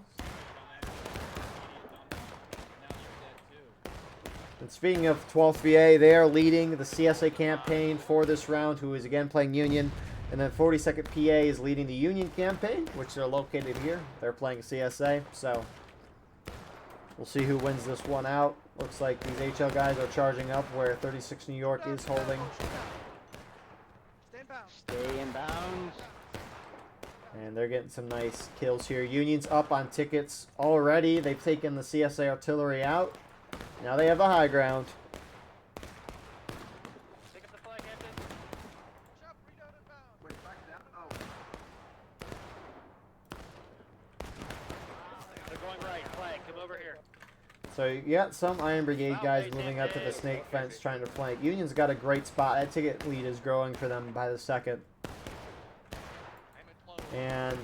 And speaking of 12th VA, they are leading the CSA campaign for this round, who is again playing Union. And then 42nd PA is leading the Union campaign, which they're located here. They're playing CSA, so we'll see who wins this one out. Looks like these HL guys are charging up where 36 New York is holding. Stay in bounds. And they're getting some nice kills here. Union's up on tickets already. They've taken the CSA artillery out. Now they have the high ground. Pick up the flag, Hampton. Shop, reload and bound. Wait, back down. Oh. They're going right. Flag, come over here. So you got some Iron Brigade guys moving up to the snake fence trying to flank. Union's got a great spot. That ticket lead is growing for them by the second. And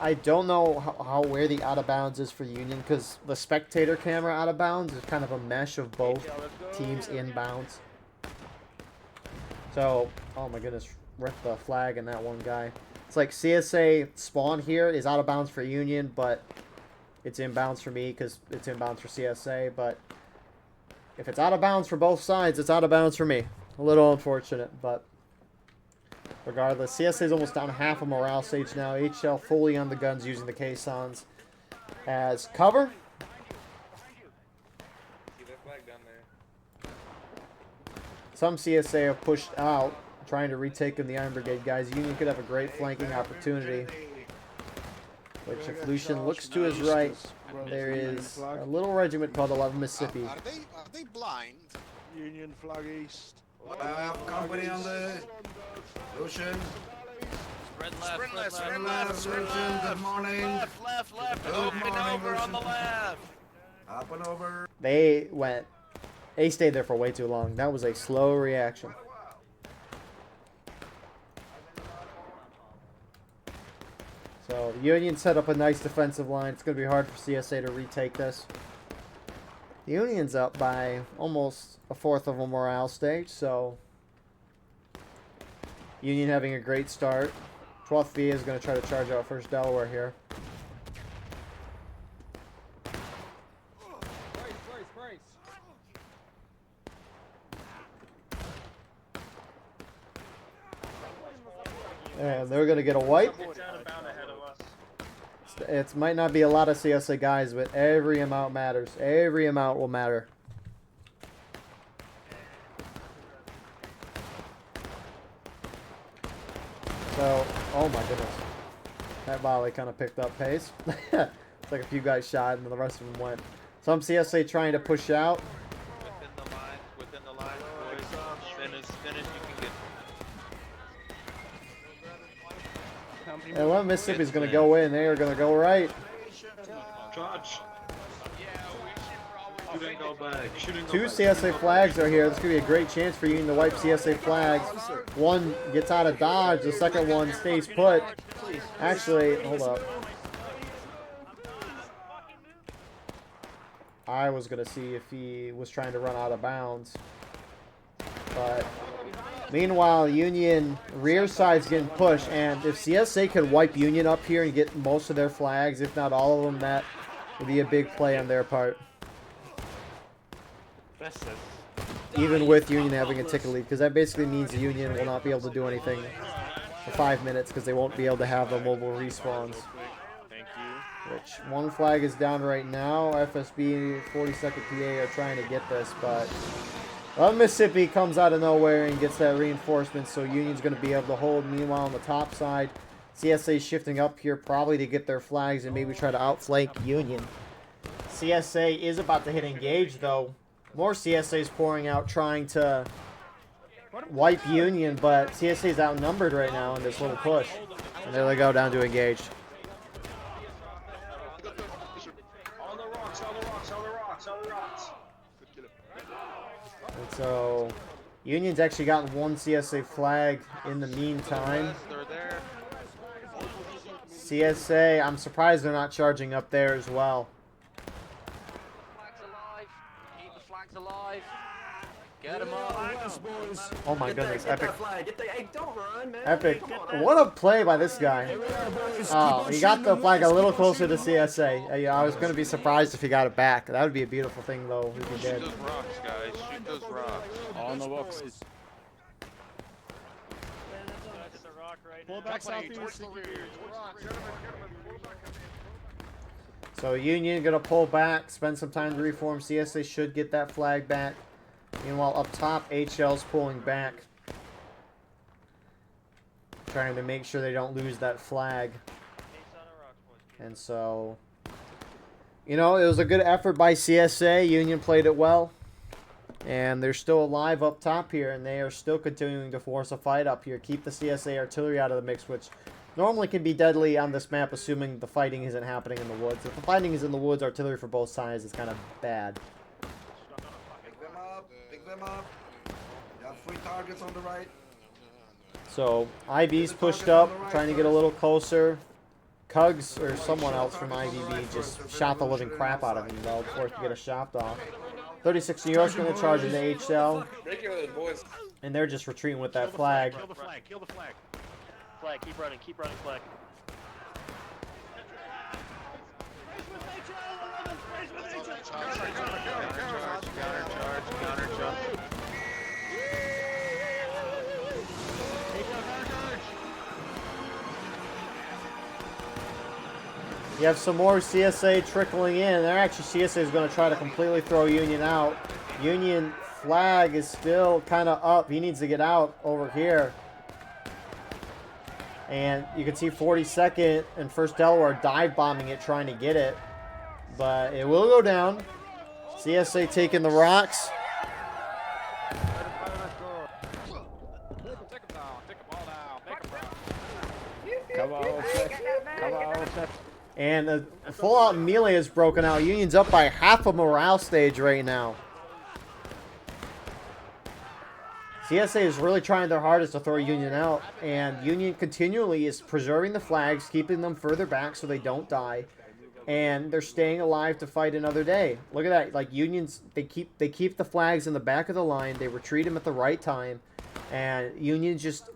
I don't know where the out of bounds is for Union because the spectator camera out of bounds is kind of a mesh of both teams inbounds. So, oh my goodness, ripped the flag and that one guy. It's like CSA spawn here is out of bounds for Union, but it's inbounds for me because it's inbounds for CSA. But if it's out of bounds for both sides, it's out of bounds for me. A little unfortunate, but regardless, CSA is almost down half a morale stage now. HL fully on the guns using the caissons as cover. Some CSA have pushed out, trying to retake in the Iron Brigade guys. Union could have a great flanking opportunity, which if Lucian looks to his right, there is a little regiment called 11 Mississippi. Are they blind? Union flag east. I have company on the Lucian. Spread left, Sprint left, spread sprint left. left, sprint Lucian, left. good morning. Left. Good Open morning, over on the Lucian. left. Up and over. They stayed there for way too long. That was a slow reaction. So Union set up a nice defensive line. It's going to be hard for CSA to retake this. The Union's up by almost a fourth of a morale stage, so Union having a great start. 12th VA is going to try to charge out first Delaware here. And they're going to get a wipe. It might not be a lot of CSA guys, but every amount matters. Every amount will matter. So, oh my goodness. That volley kind of picked up pace. It's like a few guys shot and the rest of them went. Some CSA trying to push out. Within the line, boys. Finish, you can get. And 11 Mississippi is going to go in. They are going to go right. Charge. Yeah, we should probably. Shooting go Two back. CSA flags are here. This could be a great chance for Union to wipe CSA flags. One gets out of dodge. The second one stays put. Actually, hold up. I was going to see if he was trying to run out of bounds. But meanwhile, Union rear side's getting pushed. And if CSA could wipe Union up here and get most of their flags, if not all of them, that would be a big play on their part. Even with Union having a ticket lead, because that basically means the Union will not be able to do anything for 5 minutes because they won't be able to have the mobile respawns. Thank you. Which one flag is down right now. FSB 42nd PA are trying to get this, but Mississippi comes out of nowhere and gets that reinforcement, so Union's going to be able to hold. Meanwhile, on the top side, CSA shifting up here probably to get their flags and maybe try to outflank Union. CSA is about to hit engage, though. More CSA's pouring out trying to wipe Union, but CSA's outnumbered right now in this little push. And there they go, down to engage. On the rocks, on the rocks, on the rocks, on the rocks. And so, Union's actually gotten one CSA flag in the meantime. They're there. CSA, I'm surprised they're not charging up there as well. Flags alive. Keep the flags alive. Get them up. Oh my goodness, Epic. Hey, don't run, man. Epic. Come on, What a play by this guy. Oh, he got the flag a little closer to CSA. I was going to be surprised if he got it back. That would be a beautiful thing, though, if he Shoot did. those rocks, guys. Shoot those rocks. On the books. Pull back southeast. So Union going to pull back, spend some time to reform. CSA should get that flag back. Meanwhile, up top, HL's pulling back. Trying to make sure they don't lose that flag. And so, you know, it was a good effort by CSA. Union played it well. And they're still alive up top here, and they are still continuing to force a fight up here. Keep the CSA artillery out of the mix, which normally can be deadly on this map, assuming the fighting isn't happening in the woods. If the fighting is in the woods, artillery for both sides is kind of bad. Pick them up. Pick them up. You have 3 targets on the right. So, IB's pushed up, trying to get a little closer. Cugs or someone else from IVB just shot the living crap out of him, though, before he could get a shot off. 36 New York's going to charge in the HL. And they're just retreating with that flag. Kill the flag, kill the flag. Flag, keep running, flag. Counter. You have some more CSA trickling in. They're actually, CSA is going to try to completely throw Union out. Union flag is still kind of up. He needs to get out over here. And you can see 42nd and 1st Delaware dive bombing it, trying to get it. But it will go down. CSA taking the rocks. Come on, And a full-out melee is broken out. Union's up by half a morale stage right now. CSA is really trying their hardest to throw Union out. And Union continually is preserving the flags, keeping them further back so they don't die. And they're staying alive to fight another day. Look at that. Like, Union's, they keep the flags in the back of the line. They retreat them at the right time. And Union's just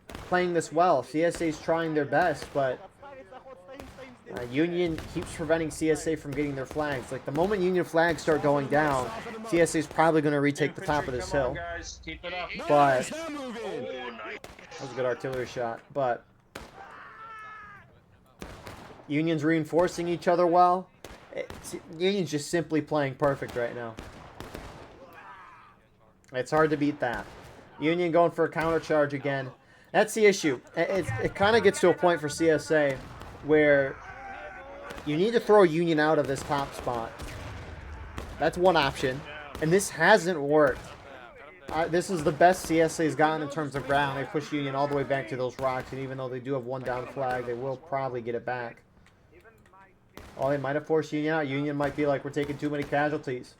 playing this well. CSA's trying their best, but Union keeps preventing CSA from getting their flags. Like, the moment Union flags start going down, CSA's probably going to retake the top of this hill. But that was a good artillery shot. But Union's reinforcing each other well. Union's just simply playing perfect right now. It's hard to beat that. Union going for a counter charge again. That's the issue. It kind of gets to a point for CSA where you need to throw Union out of this top spot. That's one option. And this hasn't worked. This is the best CSA's gotten in terms of ground. They push Union all the way back to those rocks. And even though they do have one down flag, they will probably get it back. Oh, they might have forced Union out. Union might be like, we're taking too many casualties.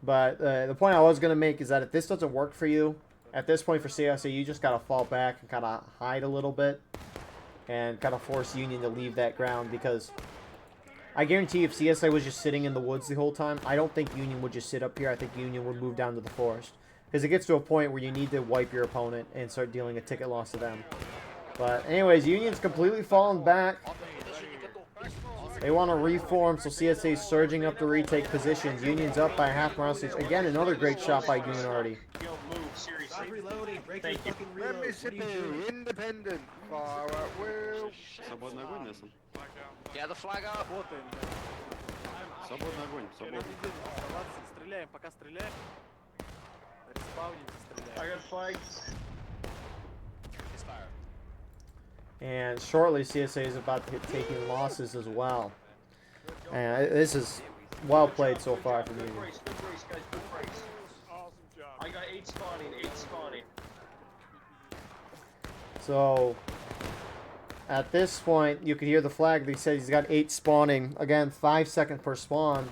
But the point I was going to make is that if this doesn't work for you, at this point for CSA, you just got to fall back and kind of hide a little bit. And kind of force Union to leave that ground, because I guarantee if CSA was just sitting in the woods the whole time, I don't think Union would just sit up here. I think Union would move down to the forest. Because it gets to a point where you need to wipe your opponent and start dealing a ticket loss to them. But anyways, Union's completely fallen back. They want to reform, so CSA's surging up to retake positions. Union's up by half morale stage. Again, another great shot by Union already. Thank you. Mississippi, independent, far at will. Свободный огонь, Нессон. Yeah, the flag up. Свободный огонь, свободный. Стреляем, пока стреляем. Респаунимся, стреляем. I got flags. And shortly, CSA is about to hit taking losses as well. And this is well played so far from Union. Good race, guys, good race. I got 8 spawning. So, at this point, you can hear the flag. They said he's got 8 spawning. Again, 5 seconds per spawn.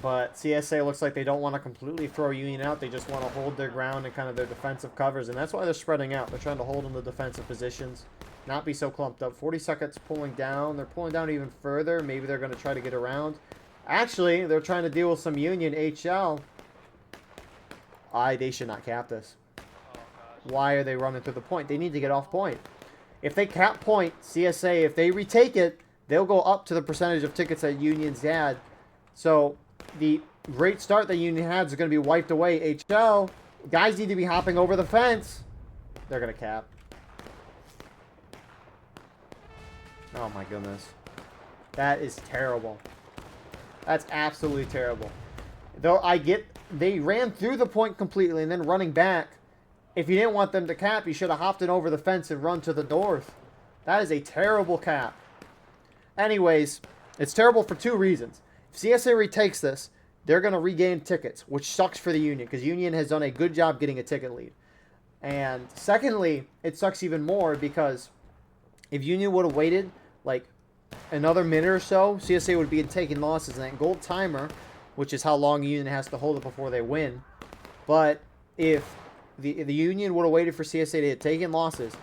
But CSA looks like they don't want to completely throw Union out. They just want to hold their ground and kind of their defensive covers. And that's why they're spreading out. They're trying to hold in the defensive positions. Not be so clumped up. 40 seconds pulling down. They're pulling down even further. Maybe they're going to try to get around. Actually, they're trying to deal with some Union HL. They should not cap this. Why are they running through the point? They need to get off point. If they cap point, CSA, if they retake it, they'll go up to the percentage of tickets that Union's had. So, the great start that Union had is going to be wiped away. HL, guys need to be hopping over the fence. They're going to cap. Oh my goodness. That is terrible. That's absolutely terrible. Though I get, they ran through the point completely and then running back. If you didn't want them to cap, you should have hopped in over the fence and run to the north. That is a terrible cap. Anyways, it's terrible for 2 reasons. If CSA retakes this, they're going to regain tickets, which sucks for the Union, because Union has done a good job getting a ticket lead. And secondly, it sucks even more because if Union would have waited like another minute or so, CSA would be taking losses. And that gold timer, which is how long Union has to hold it before they win. But if the Union would have waited for CSA to hit taking losses,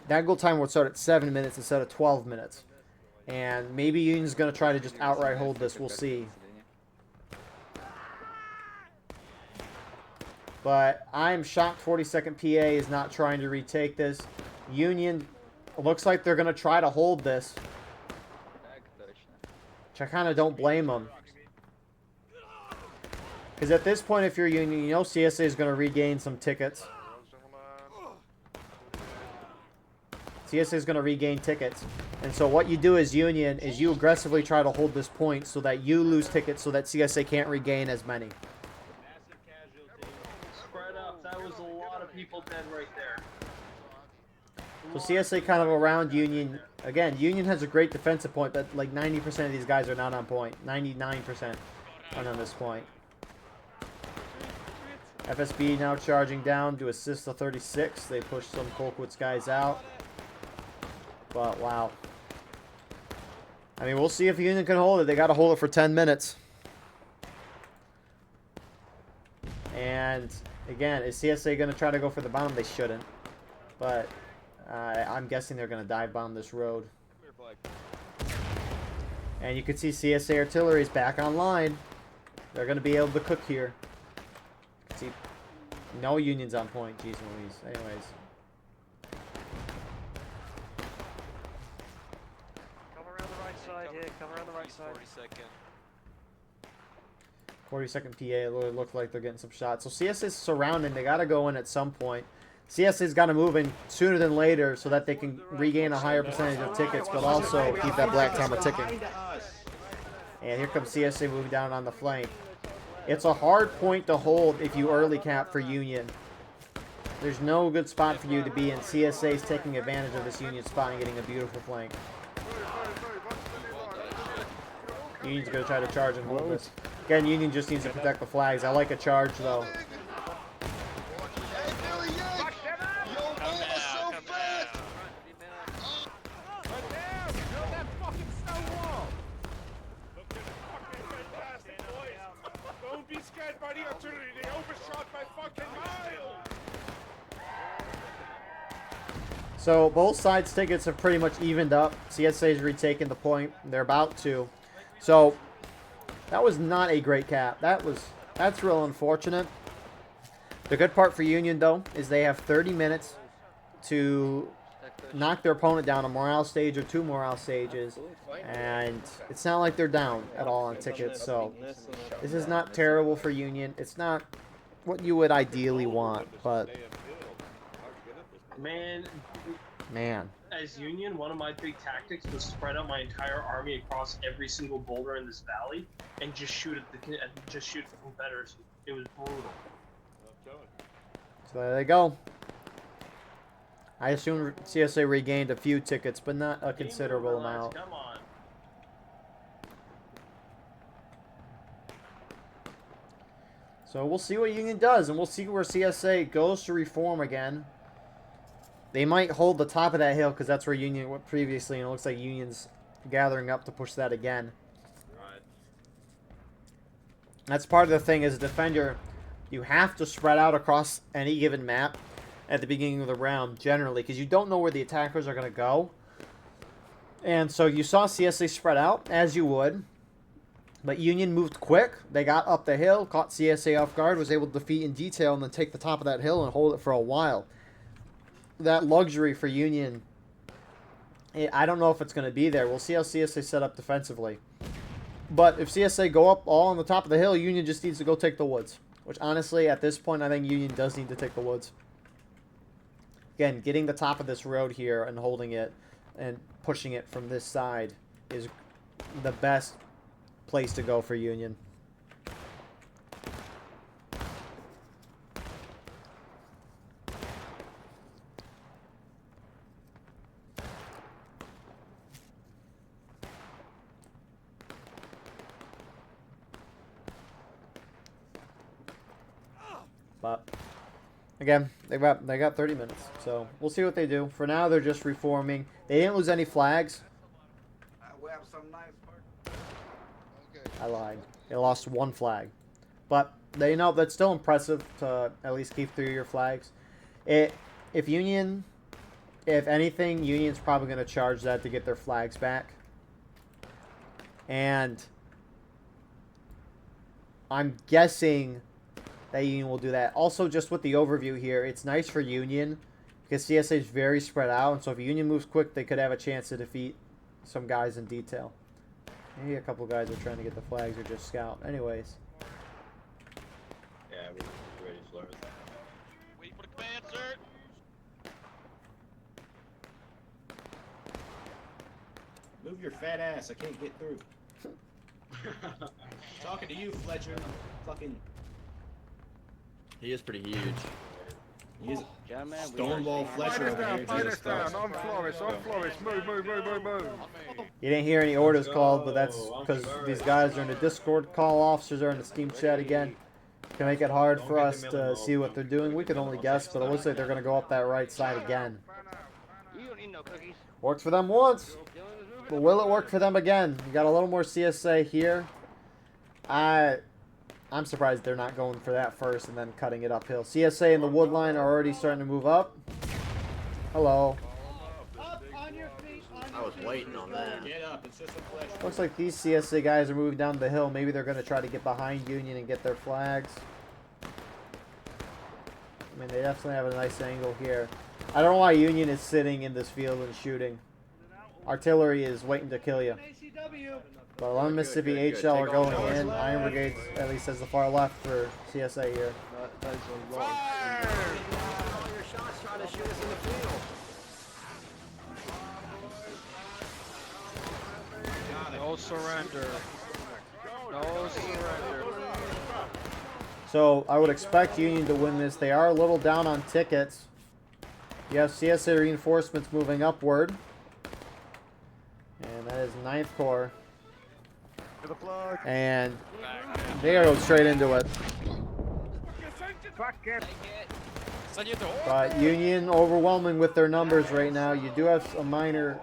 that goal time would start at 7 minutes instead of 12 minutes. And maybe Union's going to try to just outright hold this. We'll see. But I'm shocked 42nd PA is not trying to retake this. Union looks like they're going to try to hold this. Which I kind of don't blame them. Because at this point, if you're Union, you know CSA is going to regain some tickets. CSA is going to regain tickets. And so what you do as Union is you aggressively try to hold this point so that you lose tickets so that CSA can't regain as many. Spread up. That was a lot of people dead right there. So CSA kind of around Union. Again, Union has a great defensive point, but like 90% of these guys are not on point. 99% aren't on this point. FSB now charging down to assist the 36. They push some Colquitt's guys out. But, wow. I mean, we'll see if Union can hold it. They got to hold it for 10 minutes. And, again, is CSA going to try to go for the bomb? They shouldn't. But I'm guessing they're going to dive bomb this road. And you can see CSA artillery is back online. They're going to be able to cook here. See, no Union's on point. Jeez Louise. Anyways. Come around the right side here. Come around the right side. 42nd PA, it really looked like they're getting some shots. So CS is surrounding. They got to go in at some point. CSA's got to move in sooner than later so that they can regain a higher percentage of tickets, but also keep that black timer ticking. And here comes CSA moving down on the flank. It's a hard point to hold if you early cap for Union. There's no good spot for you to be in. CSA's taking advantage of this Union spot and getting a beautiful flank. Union's going to try to charge and hold this. Again, Union just needs to protect the flags. I like a charge, though. So both sides' tickets have pretty much evened up. CSA's retaken the point. They're about to. So that was not a great cap. That's real unfortunate. The good part for Union, though, is they have 30 minutes to knock their opponent down a morale stage or 2 morale stages. And it's not like they're down at all on tickets. So this is not terrible for Union. It's not what you would ideally want, but man. As Union, one of my big tactics was spread out my entire army across every single boulder in this valley and just shoot at the Confederates. It was brutal. So there they go. I assume CSA regained a few tickets, but not a considerable amount. Come on. So we'll see what Union does, and we'll see where CSA goes to reform again. They might hold the top of that hill because that's where Union went previously, and it looks like Union's gathering up to push that again. Right. That's part of the thing as a defender. You have to spread out across any given map at the beginning of the round, generally, because you don't know where the attackers are going to go. And so you saw CSA spread out, as you would. But Union moved quick. They got up the hill, caught CSA off guard, was able to defeat in detail, and then take the top of that hill and hold it for a while. That luxury for Union, I don't know if it's going to be there. We'll see how CSA set up defensively. But if CSA go up all on the top of the hill, Union just needs to go take the woods. Which, honestly, at this point, I think Union does need to take the woods. Again, getting the top of this road here and holding it and pushing it from this side is the best place to go for Union. But again, they got 30 minutes, so we'll see what they do. For now, they're just reforming. They didn't lose any flags. We have some nice. I lied. They lost 1 flag, but they know that's still impressive to at least keep 3 of your flags. If Union if anything, Union's probably going to charge that to get their flags back. And I'm guessing that Union will do that. Also, just with the overview here, it's nice for Union because CSA is very spread out. And so if Union moves quick, they could have a chance to defeat some guys in detail. Maybe a couple guys are trying to get the flags or just scout. Anyways. Yeah, we're ready to learn. Waiting for the command, sir. Move your fat ass. I can't get through. Talking to you, Fletcher. Fucking. He is pretty huge. He is Yeah, man. Stonewall Fletcher over here. Fine Jesus us down. Christ. I'm Flores. Move, move, move, move, move. You didn't hear any orders called, but that's because these guys are in the Discord call. Officers are in the Steam chat again. Can make it hard for us to see what they're doing. We can only guess, but it looks like they're going to go up that right side again. You don't need no cookies. Worked for them once, but will it work for them again? You got a little more CSA here. I'm surprised they're not going for that first and then cutting it uphill. CSA and the wood line are already starting to move up. Hello. I was waiting on that. Get up. It's just a Fletcher. Looks like these CSA guys are moving down the hill. Maybe they're going to try to get behind Union and get their flags. I mean, they definitely have a nice angle here. I don't know why Union is sitting in this field and shooting. Artillery is waiting to kill you. But 11 Mississippi HL are going in. Iron Brigade at least has the far left for CSA here. That is a lot. Your shots trying to shoot us in the field. No surrender. No surrender. So I would expect Union to win this. They are a little down on tickets. You have CSA reinforcements moving upward. And that is 9th Corps. And they go straight into it. But Union overwhelming with their numbers right now. You do have a minor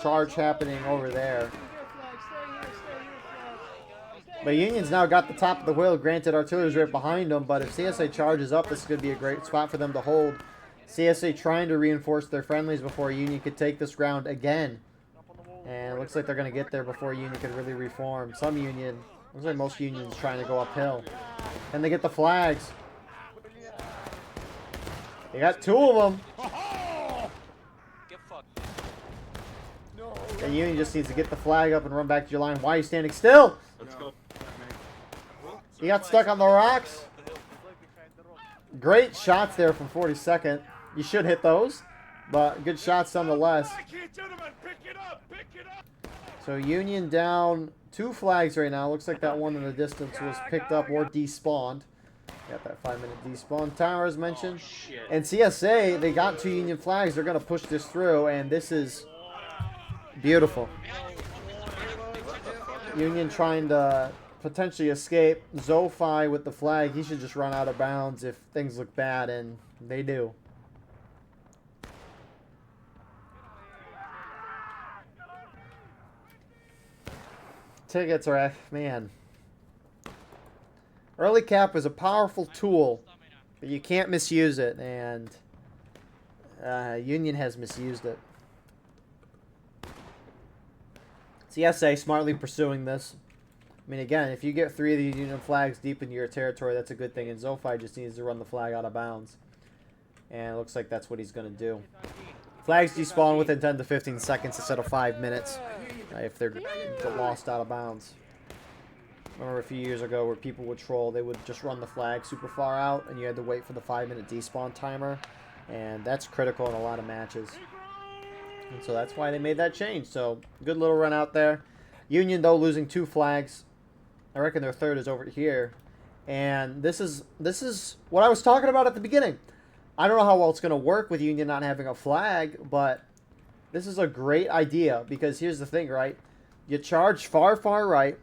charge happening over there. But Union's now got the top of the wheel. Granted, artillery's right behind them, but if CSA charges up, this is going to be a great spot for them to hold. CSA trying to reinforce their friendlies before Union could take this ground again. And it looks like they're going to get there before Union could really reform. Some Union, looks like most Unions trying to go uphill. And they get the flags. They got 2 of them. Get fucked. And Union just needs to get the flag up and run back to your line. Why are you standing still? Let's go. He got stuck on the rocks. Great shots there from 42nd. You should hit those, but good shots nonetheless. So Union down 2 flags right now. Looks like that one in the distance was picked up or despawned. Got that 5-minute despawn timer as mentioned. And CSA, they got 2 Union flags. They're going to push this through, and this is beautiful. Union trying to potentially escape. Zofi with the flag. He should just run out of bounds if things look bad, and they do. Tickets are, man. Early cap is a powerful tool, but you can't misuse it, and Union has misused it. CSA smartly pursuing this. I mean, again, if you get 3 of these Union flags deep into your territory, that's a good thing, and Zofi just needs to run the flag out of bounds. And it looks like that's what he's going to do. Flags despawn within 10 to 15 seconds instead of 5 minutes if they're lost out of bounds. Remember a few years ago where people would troll, they would just run the flag super far out and you had to wait for the 5-minute despawn timer, and that's critical in a lot of matches. And so that's why they made that change. So good little run out there. Union though losing 2 flags. I reckon their 3rd is over here. And this is what I was talking about at the beginning. I don't know how well it's going to work with Union not having a flag, but this is a great idea because here's the thing, right? You charge far, far right,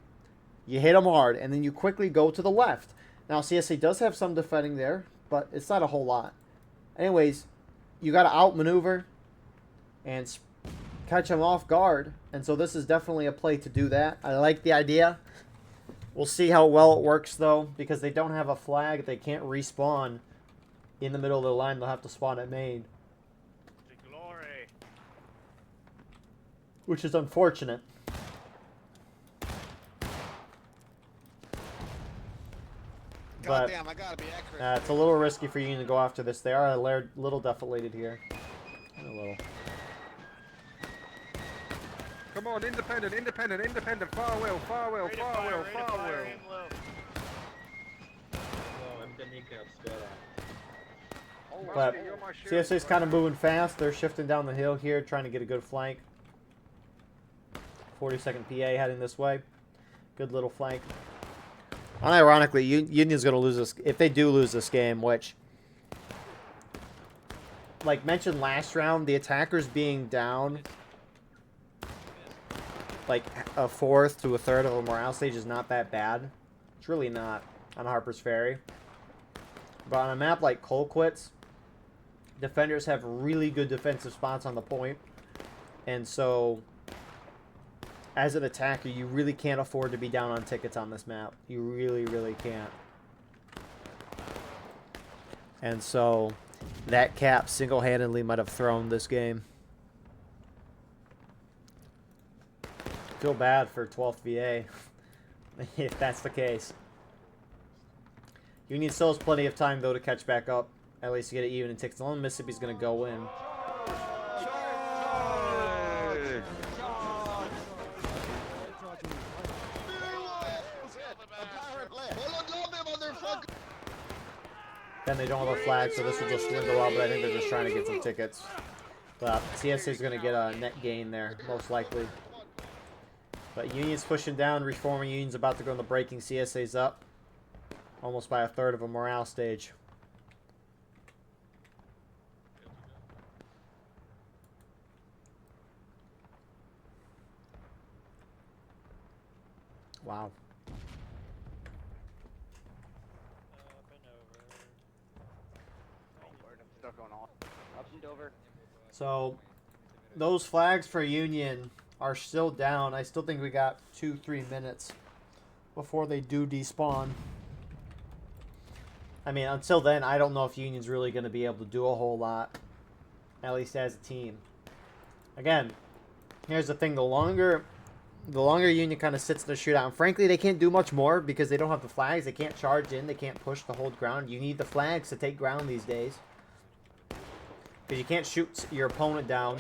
you hit them hard, and then you quickly go to the left. Now, CSA does have some defending there, but it's not a whole lot. Anyways, you got to outmaneuver and catch them off guard, and so this is definitely a play to do that. I like the idea. We'll see how well it works, though, because they don't have a flag. They can't respawn in the middle of the line. They'll have to spawn at main. which is unfortunate. But Goddamn, I gotta be accurate. it's a little risky for Union to go after this. They are a little deflated here. A little. Come on, independent, independent, independent. Far well, far well, far well, far well. But CSA's kind of moving fast. They're shifting down the hill here, trying to get a good flank. 42nd PA heading this way. Good little flank. Unironically, Union's going to lose this. If they do lose this game, which, like mentioned last round, the attackers being down like a fourth to a third of a morale stage is not that bad. It's really not on Harper's Ferry. But on a map like Colquitt's, defenders have really good defensive spots on the point. And so, as an attacker, you really can't afford to be down on tickets on this map. You really, really can't. And so, that cap single-handedly might have thrown this game. Feel bad for 12th VA, if that's the case. Union still has plenty of time, though, to catch back up. At least to get it even in tickets. Alone Mississippi's going to go in. Then they don't have a flag, so this will just dwindle out, but I think they're just trying to get some tickets. But CSA is going to get a net gain there, most likely. But Union's pushing down, reforming. Union's about to go in the breaking. CSA's up almost by a third of a morale stage. Wow. So, those flags for Union are still down. I still think we got 2-3 minutes before they do despawn. I mean, until then, I don't know if Union's really going to be able to do a whole lot, at least as a team. Again, here's the thing. The longer Union kind of sits in the shootout, and frankly, they can't do much more because they don't have the flags. They can't charge in. They can't push to hold ground. You need the flags to take ground these days. Because you can't shoot your opponent down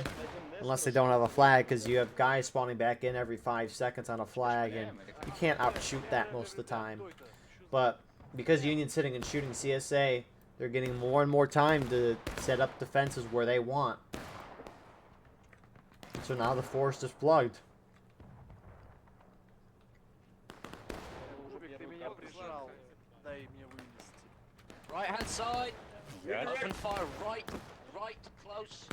unless they don't have a flag, because you have guys spawning back in every 5 seconds on a flag, and you can't outshoot that most of the time. But because Union's sitting and shooting CSA, they're getting more and more time to set up defenses where they want. So now the forest is plugged. Right hand side. Open fire right, close.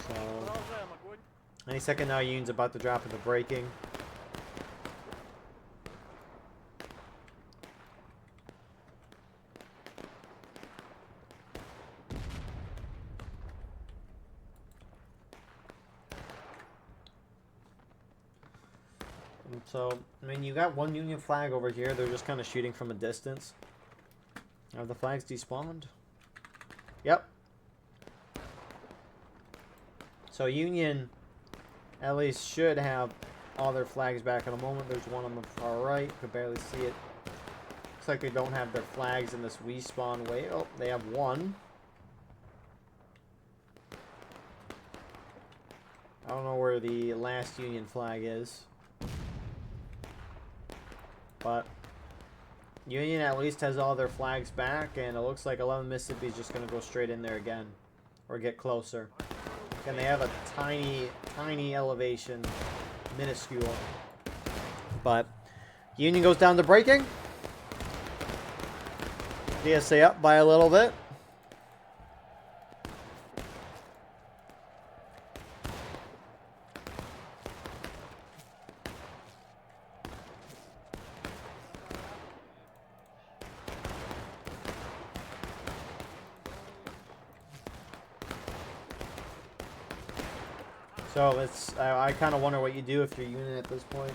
So, any second now, Union's about to drop into breaking. And so, I mean, you got one Union flag over here. They're just kind of shooting from a distance. Are the flags despawned? Yep. So Union at least should have all their flags back in a moment. There's one on the far right. Could barely see it. Looks like they don't have their flags in this respawn way. Oh, they have one. I don't know where the last Union flag is. But Union at least has all their flags back, and it looks like 11 Mississippi is just going to go straight in there again. Or get closer. And they have a tiny, tiny elevation. Minuscule. But Union goes down to breaking. DSA up by a little bit. So it's, I kind of wonder what you do if you're Union at this point.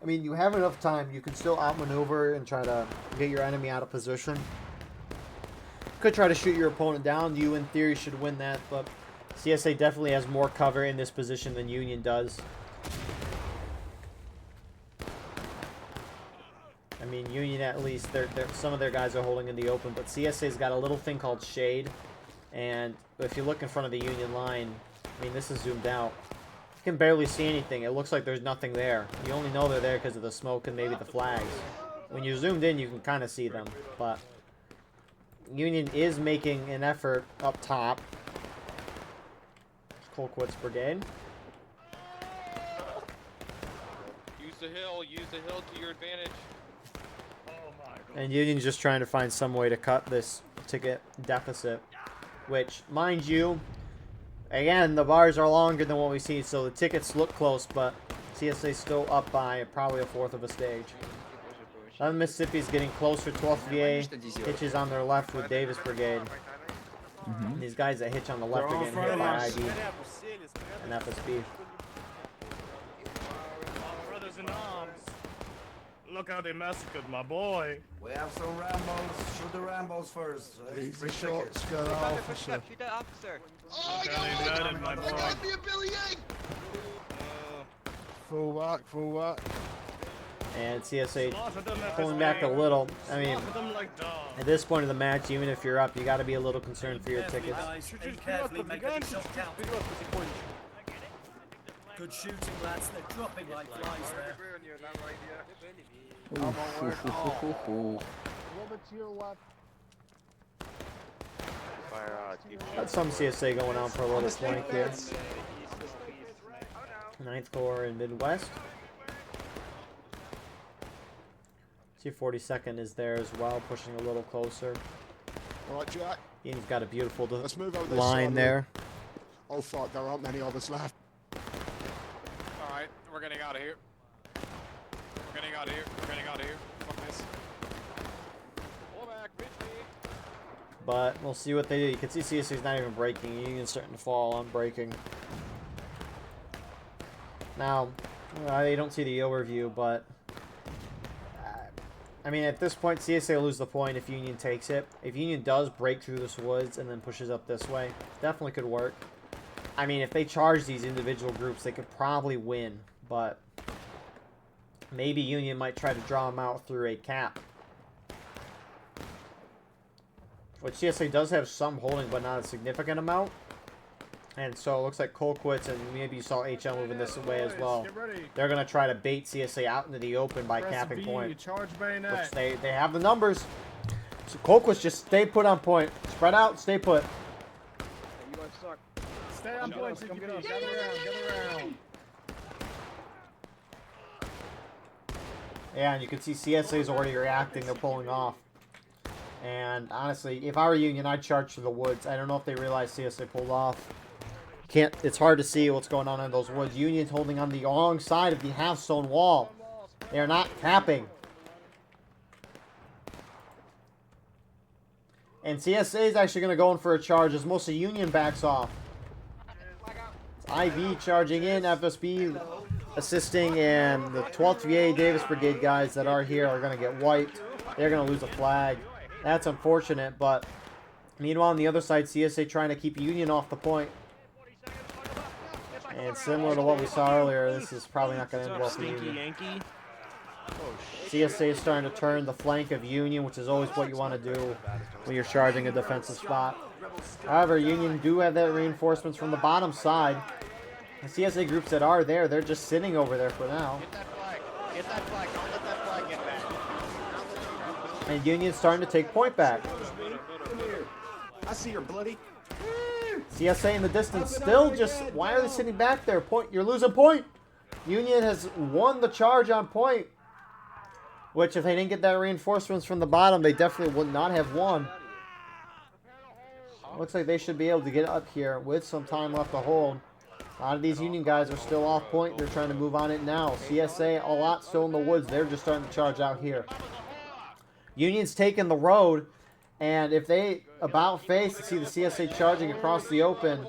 I mean, you have enough time. You can still outmaneuver and try to get your enemy out of position. Could try to shoot your opponent down. You, in theory, should win that, but CSA definitely has more cover in this position than Union does. I mean, Union at least, some of their guys are holding in the open, but CSA's got a little thing called shade. And if you look in front of the Union line, I mean, this is zoomed out. You can barely see anything. It looks like there's nothing there. You only know they're there because of the smoke and maybe the flags. When you're zoomed in, you can kind of see them, but Union is making an effort up top. Colquitt's brigade. Use the hill to your advantage. And Union's just trying to find some way to cut this ticket deficit. Which, mind you, again, the bars are longer than what we see, so the tickets look close, but CSA's still up by probably a fourth of a stage. 11 Mississippi's getting closer. 12th VA hitches on their left with Davis Brigade. And these guys that hitch on the left are getting hit by ID and FSB. Brothers in arms. Look how they massacred my boy. We have some Rambos. Shoot the Rambos first. Free shots, go officer. Shoot that officer. Oh, I got my boy. me a Billy Yank! Full whack. And CSA pulling back a little. I mean, at this point of the match, even if you're up, you got to be a little concerned for your tickets. Good shooting, lads. They're dropping like flies there. Got some CSA going on for a little flank here. 9th Corps in Midwest. See 42nd is there as well, pushing a little closer. Alright, Jack. Ian's got a beautiful Let's move over this line side, there. Oh fuck, there aren't many others left. Alright, we're getting out of here. We're getting out of here. Fuck this. Pull back, bitch me. But we'll see what they do. You can see CSA's not even breaking. Union's starting to fall on breaking. Now, you don't see the overview, but I mean, at this point, CSA will lose the point if Union takes it. If Union does break through this woods and then pushes up this way, definitely could work. I mean, if they charge these individual groups, they could probably win, but maybe Union might try to draw them out through a cap. Which CSA does have some holding, but not a significant amount. And so it looks like Colquitt's, and maybe you saw HL moving this way as well. They're going to try to bait CSA out into the open by capping point. Which they have the numbers. So Colquitt's just stay put on point. Spread out, stay put. Stay on point, CQB. Get around. Yeah, and you can see CSA's already reacting. They're pulling off. And honestly, if I were Union, I'd charge to the woods. I don't know if they realize CSA pulled off. It's hard to see what's going on in those woods. Union's holding on the wrong side of the half-stone wall. They are not capping. And CSA is actually going to go in for a charge as most of Union backs off. It's IV charging in, FSB assisting, and the 12th VA Davis Brigade guys that are here are going to get wiped. They're going to lose a flag. That's unfortunate, but meanwhile on the other side, CSA trying to keep Union off the point. And similar to what we saw earlier, this is probably not going to end well for Union. CSA is starting to turn the flank of Union, which is always what you want to do when you're charging a defensive spot. However, Union do have that reinforcements from the bottom side. The CSA groups that are there, they're just sitting over there for now. Get that flag. Get that flag. Don't let that flag get back. And Union's starting to take point back. I see your bloody. CSA in the distance still just, why are they sitting back there? Point, you're losing point. Union has won the charge on point. Which if they didn't get that reinforcements from the bottom, they definitely would not have won. Looks like they should be able to get up here with some time left to hold. A lot of these Union guys are still off point. They're trying to move on it now. CSA a lot still in the woods. They're just starting to charge out here. Union's taking the road. And if they about face to see the CSA charging across the open,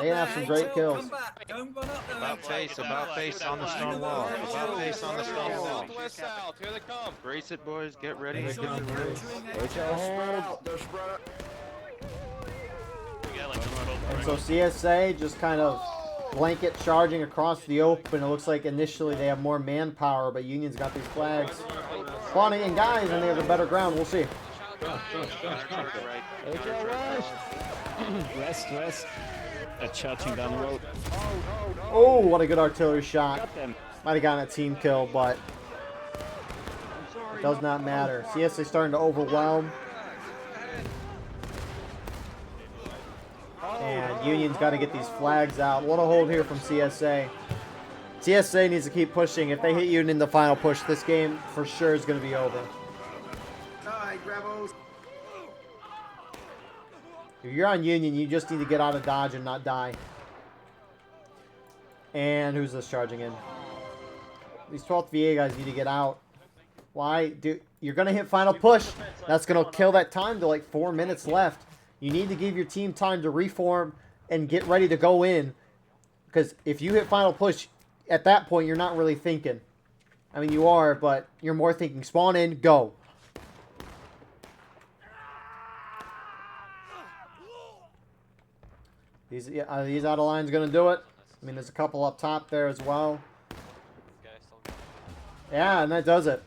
they have some great kills. About face on the stone wall. About face on the stone wall. West south, here they come. Brace it, boys. Get ready. They're spread out. We got like And so CSA just kind of blanket charging across the open. It looks like initially they have more manpower, but Union's got these flags spawning in guys, and they have a better ground. We'll see. West. Charging down the road. Oh, what a good artillery shot. Might have gotten a team kill, but it does not matter. CSA starting to overwhelm. And Union's got to get these flags out. What a hold here from CSA. CSA needs to keep pushing. If they hit Union in the final push, this game for sure is going to be over. If you're on Union, you just need to get out of dodge and not die. And who's this charging in? These 12th VA guys need to get out. Why? Dude, you're going to hit final push. That's going to kill that time to like 4 minutes left. You need to give your team time to reform and get ready to go in. Because if you hit final push, at that point, you're not really thinking. I mean, you are, but you're more thinking spawn in, go. These out of line's going to do it. I mean, there's a couple up top there as well. Yeah, and that does it.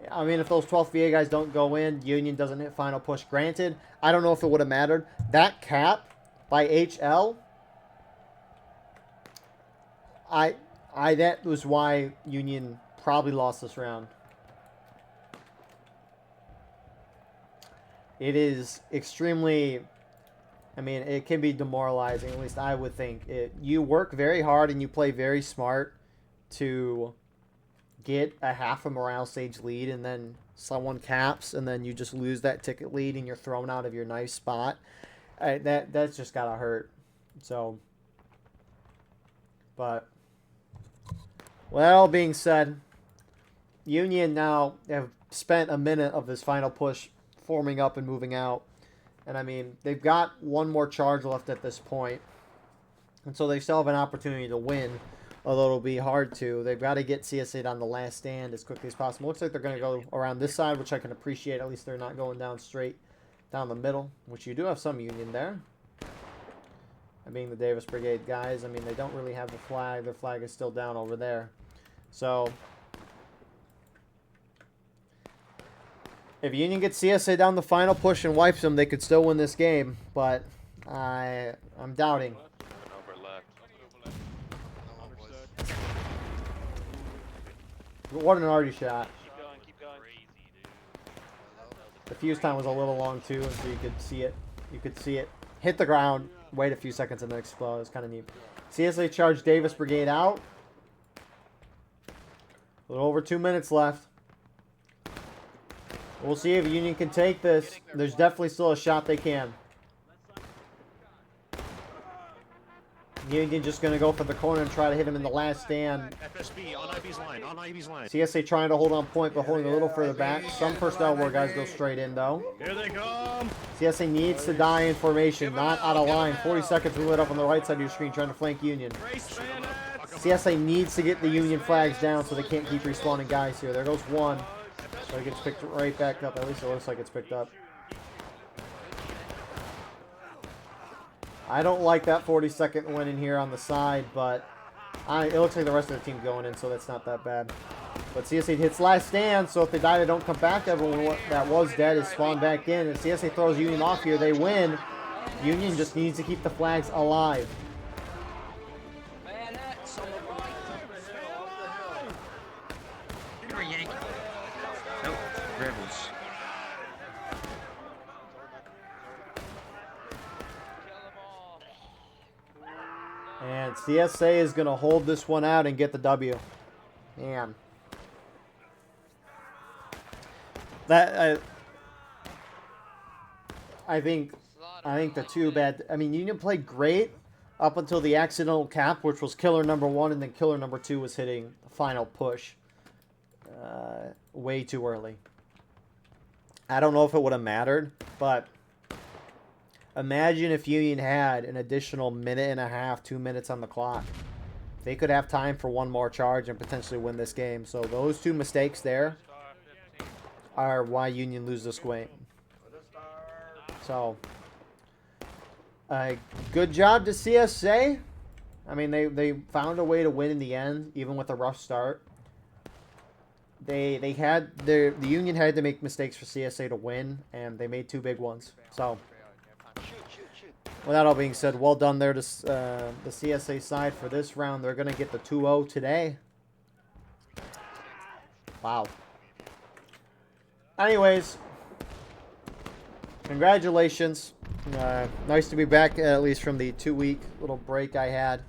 I mean, if those 12th VA guys don't go in, Union doesn't hit final push. Granted, I don't know if it would have mattered. That cap by HL, that was why Union probably lost this round. It is extremely, I mean, it can be demoralizing, at least I would think. You work very hard and you play very smart to get a half a morale stage lead, and then someone caps, and then you just lose that ticket lead and you're thrown out of your nice spot. That's just gotta hurt. So, but, well, being said, Union now have spent a minute of this final push forming up and moving out. And I mean, they've got one more charge left at this point. And so they still have an opportunity to win, although it'll be hard to. They've got to get CSA on the last stand as quickly as possible. Looks like they're going to go around this side, which I can appreciate. At least they're not going down straight down the middle, which you do have some Union there. And being the Davis Brigade guys, I mean, they don't really have the flag. Their flag is still down over there. So if Union gets CSA down the final push and wipes them, they could still win this game. But I'm doubting. What an arty shot. Keep going. The fuse time was a little long too, and so you could see it. You could see it hit the ground, wait a few seconds, and then explode. It's kind of neat. CSA charged Davis Brigade out. A little over 2 minutes left. We'll see if Union can take this. There's definitely still a shot they can. Union just going to go for the corner and try to hit him in the last stand. FSB on Ivy's line, CSA trying to hold on point, but holding a little further back. Some personnel war guys go straight in, though. Here they come. CSA needs to die in formation, not out of line. 40 seconds, we lit up on the right side of your screen trying to flank Union. CSA needs to get the Union flags down so they can't keep respawning guys here. There goes one. So it gets picked right back up. At least it looks like it's picked up. I don't like that 40-second win in here on the side, but it looks like the rest of the team going in, so that's not that bad. But CSA hits last stand, so if they die, they don't come back. Everyone that was dead is spawned back in. And CSA throws Union off here. They win. Union just needs to keep the flags alive. Rebels. And CSA is going to hold this one out and get the W. Man. That I think the two bad. I mean, Union played great up until the accidental cap, which was killer number 1, and then killer number 2 was hitting the final push way too early. I don't know if it would have mattered, but imagine if Union had an additional minute and a half, 2 minutes on the clock. They could have time for one more charge and potentially win this game. So those two mistakes there are why Union lose this game. So Good job to CSA. I mean, they found a way to win in the end, even with a rough start. They had the Union had to make mistakes for CSA to win, and they made 2 big ones. So, with that all being said, well done there to the CSA side for this round. They're gonna get the 2-0 today. Wow. Anyways, congratulations. Nice to be back, at least from the 2-week little break I had.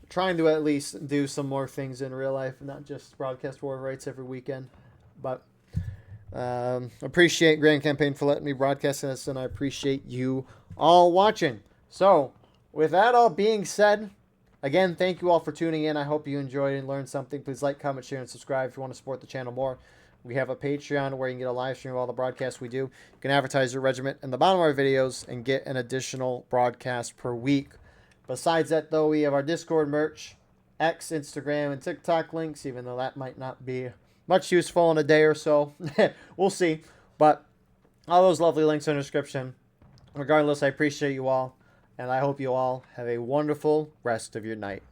Trying to at least do some more things in real life, not just broadcast war rights every weekend. But appreciate Grand Campaign for letting me broadcast this, and I appreciate you all watching. So, with that all being said, again, thank you all for tuning in. I hope you enjoyed and learned something. Please like, comment, share, and subscribe if you want to support the channel more. We have a Patreon where you can get a live stream of all the broadcasts we do. You can advertise your regiment in the bottom of our videos and get an additional broadcast per week. Besides that, though, we have our Discord merch, X, Instagram, and TikTok links, even though that might not be much useful in a day or so. We'll see. But all those lovely links in the description. Regardless, I appreciate you all, and I hope you all have a wonderful rest of your night.